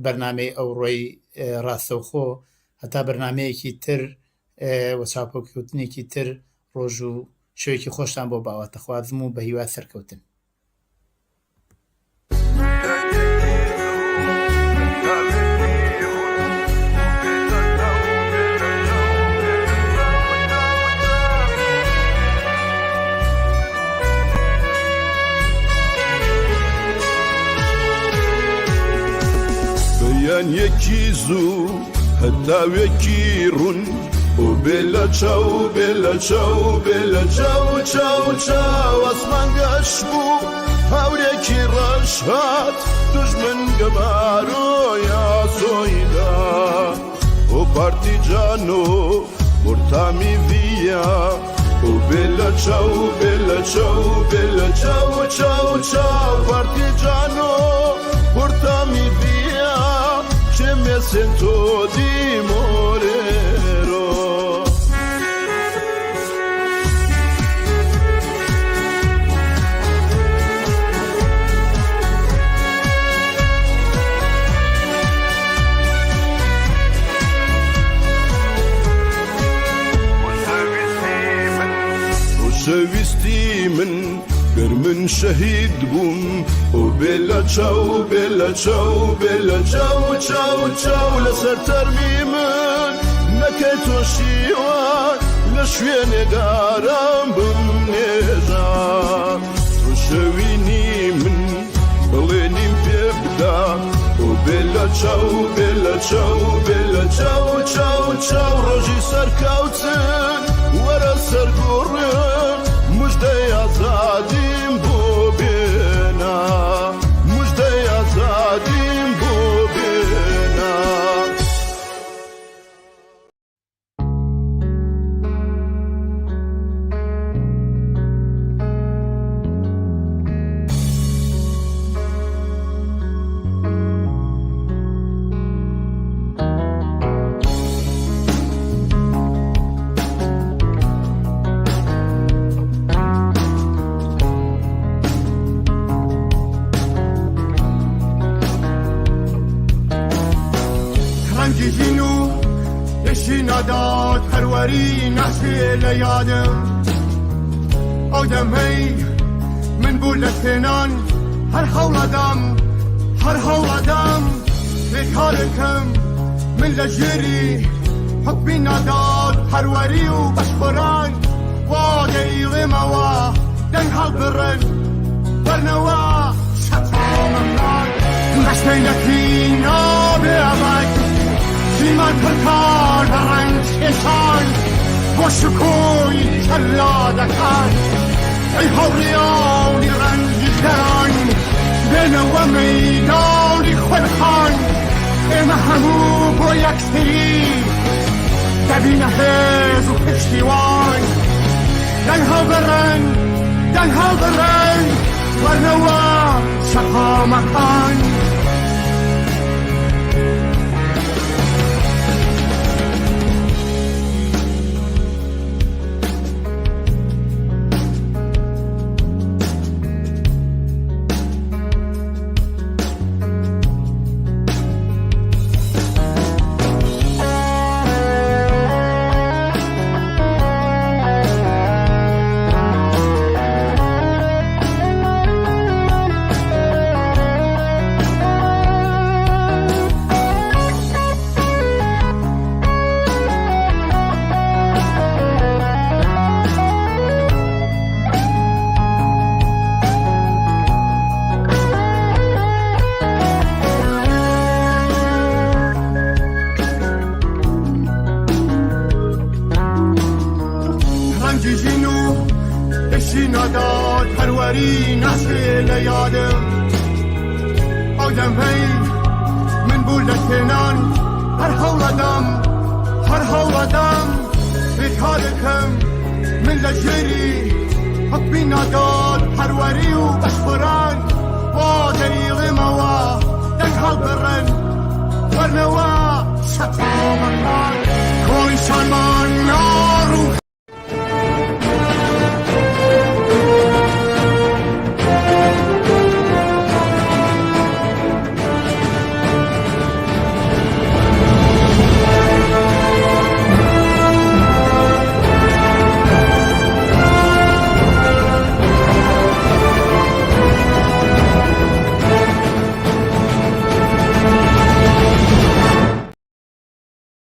بەرنامەی ئەو ڕۆی ڕاستەوخۆ. هەتا بەرنمەیەکی تر وە چاپۆکەوتنێکی تر ڕۆژ و شوێکی خۆشتان بۆ باواتە خوازم و بە هیوا سەرکەوتن. یەکی زوو هەتاوێکی ڕوون و بێ لە چاو بێ لە چاو بێ لە چاو چاو چاو ئەسمان گەشت بوو هاورێکی ڕەش هات دوژمن گەبار و یاسۆیدا و پارتیجان و مرتامی ڤیا و بێ لە چاو بێ لە چاو بێ لە چاو چاو چاو پارتیجان و مرتامی ڤیا che mi sento di morerò. وسويستي من من شهيد بوم وبلا تشاو بلا تشاو بلا تشاو تشاو تشاو لسر ترميمن نكيتو شيوان لشوين دارم بمنيجا وشويني من بليني بيبدا وبلا تشاو بلا تشاو بلا تشاو تشاو تشاو روجي سر كاوتن ورا سر قرن مجدي azadîm bû bêhna mujdê azadîm bû bêhna داد پروری نحسی لیادم آدم هی من بولتنان هر حول آدم لکارکم من لجری حکمی نداد پروری و بشبران واده ایغموا دن حال برن برنوا شطام امنان مشتینکی نابی عبد من پرکار برنج کشان با شکوی کلادکان ای حوریانی رنجیدن بنو میدانی خودخان ای محبوب و یکسری دبین حیز و پشتیوان دنها برن ورنوا شقا مکان نداد پروری نحسی لیادم آدم هی من بولتنان هر حول آدم بیکارکم من لجری حکمی نداد پروری و بشبران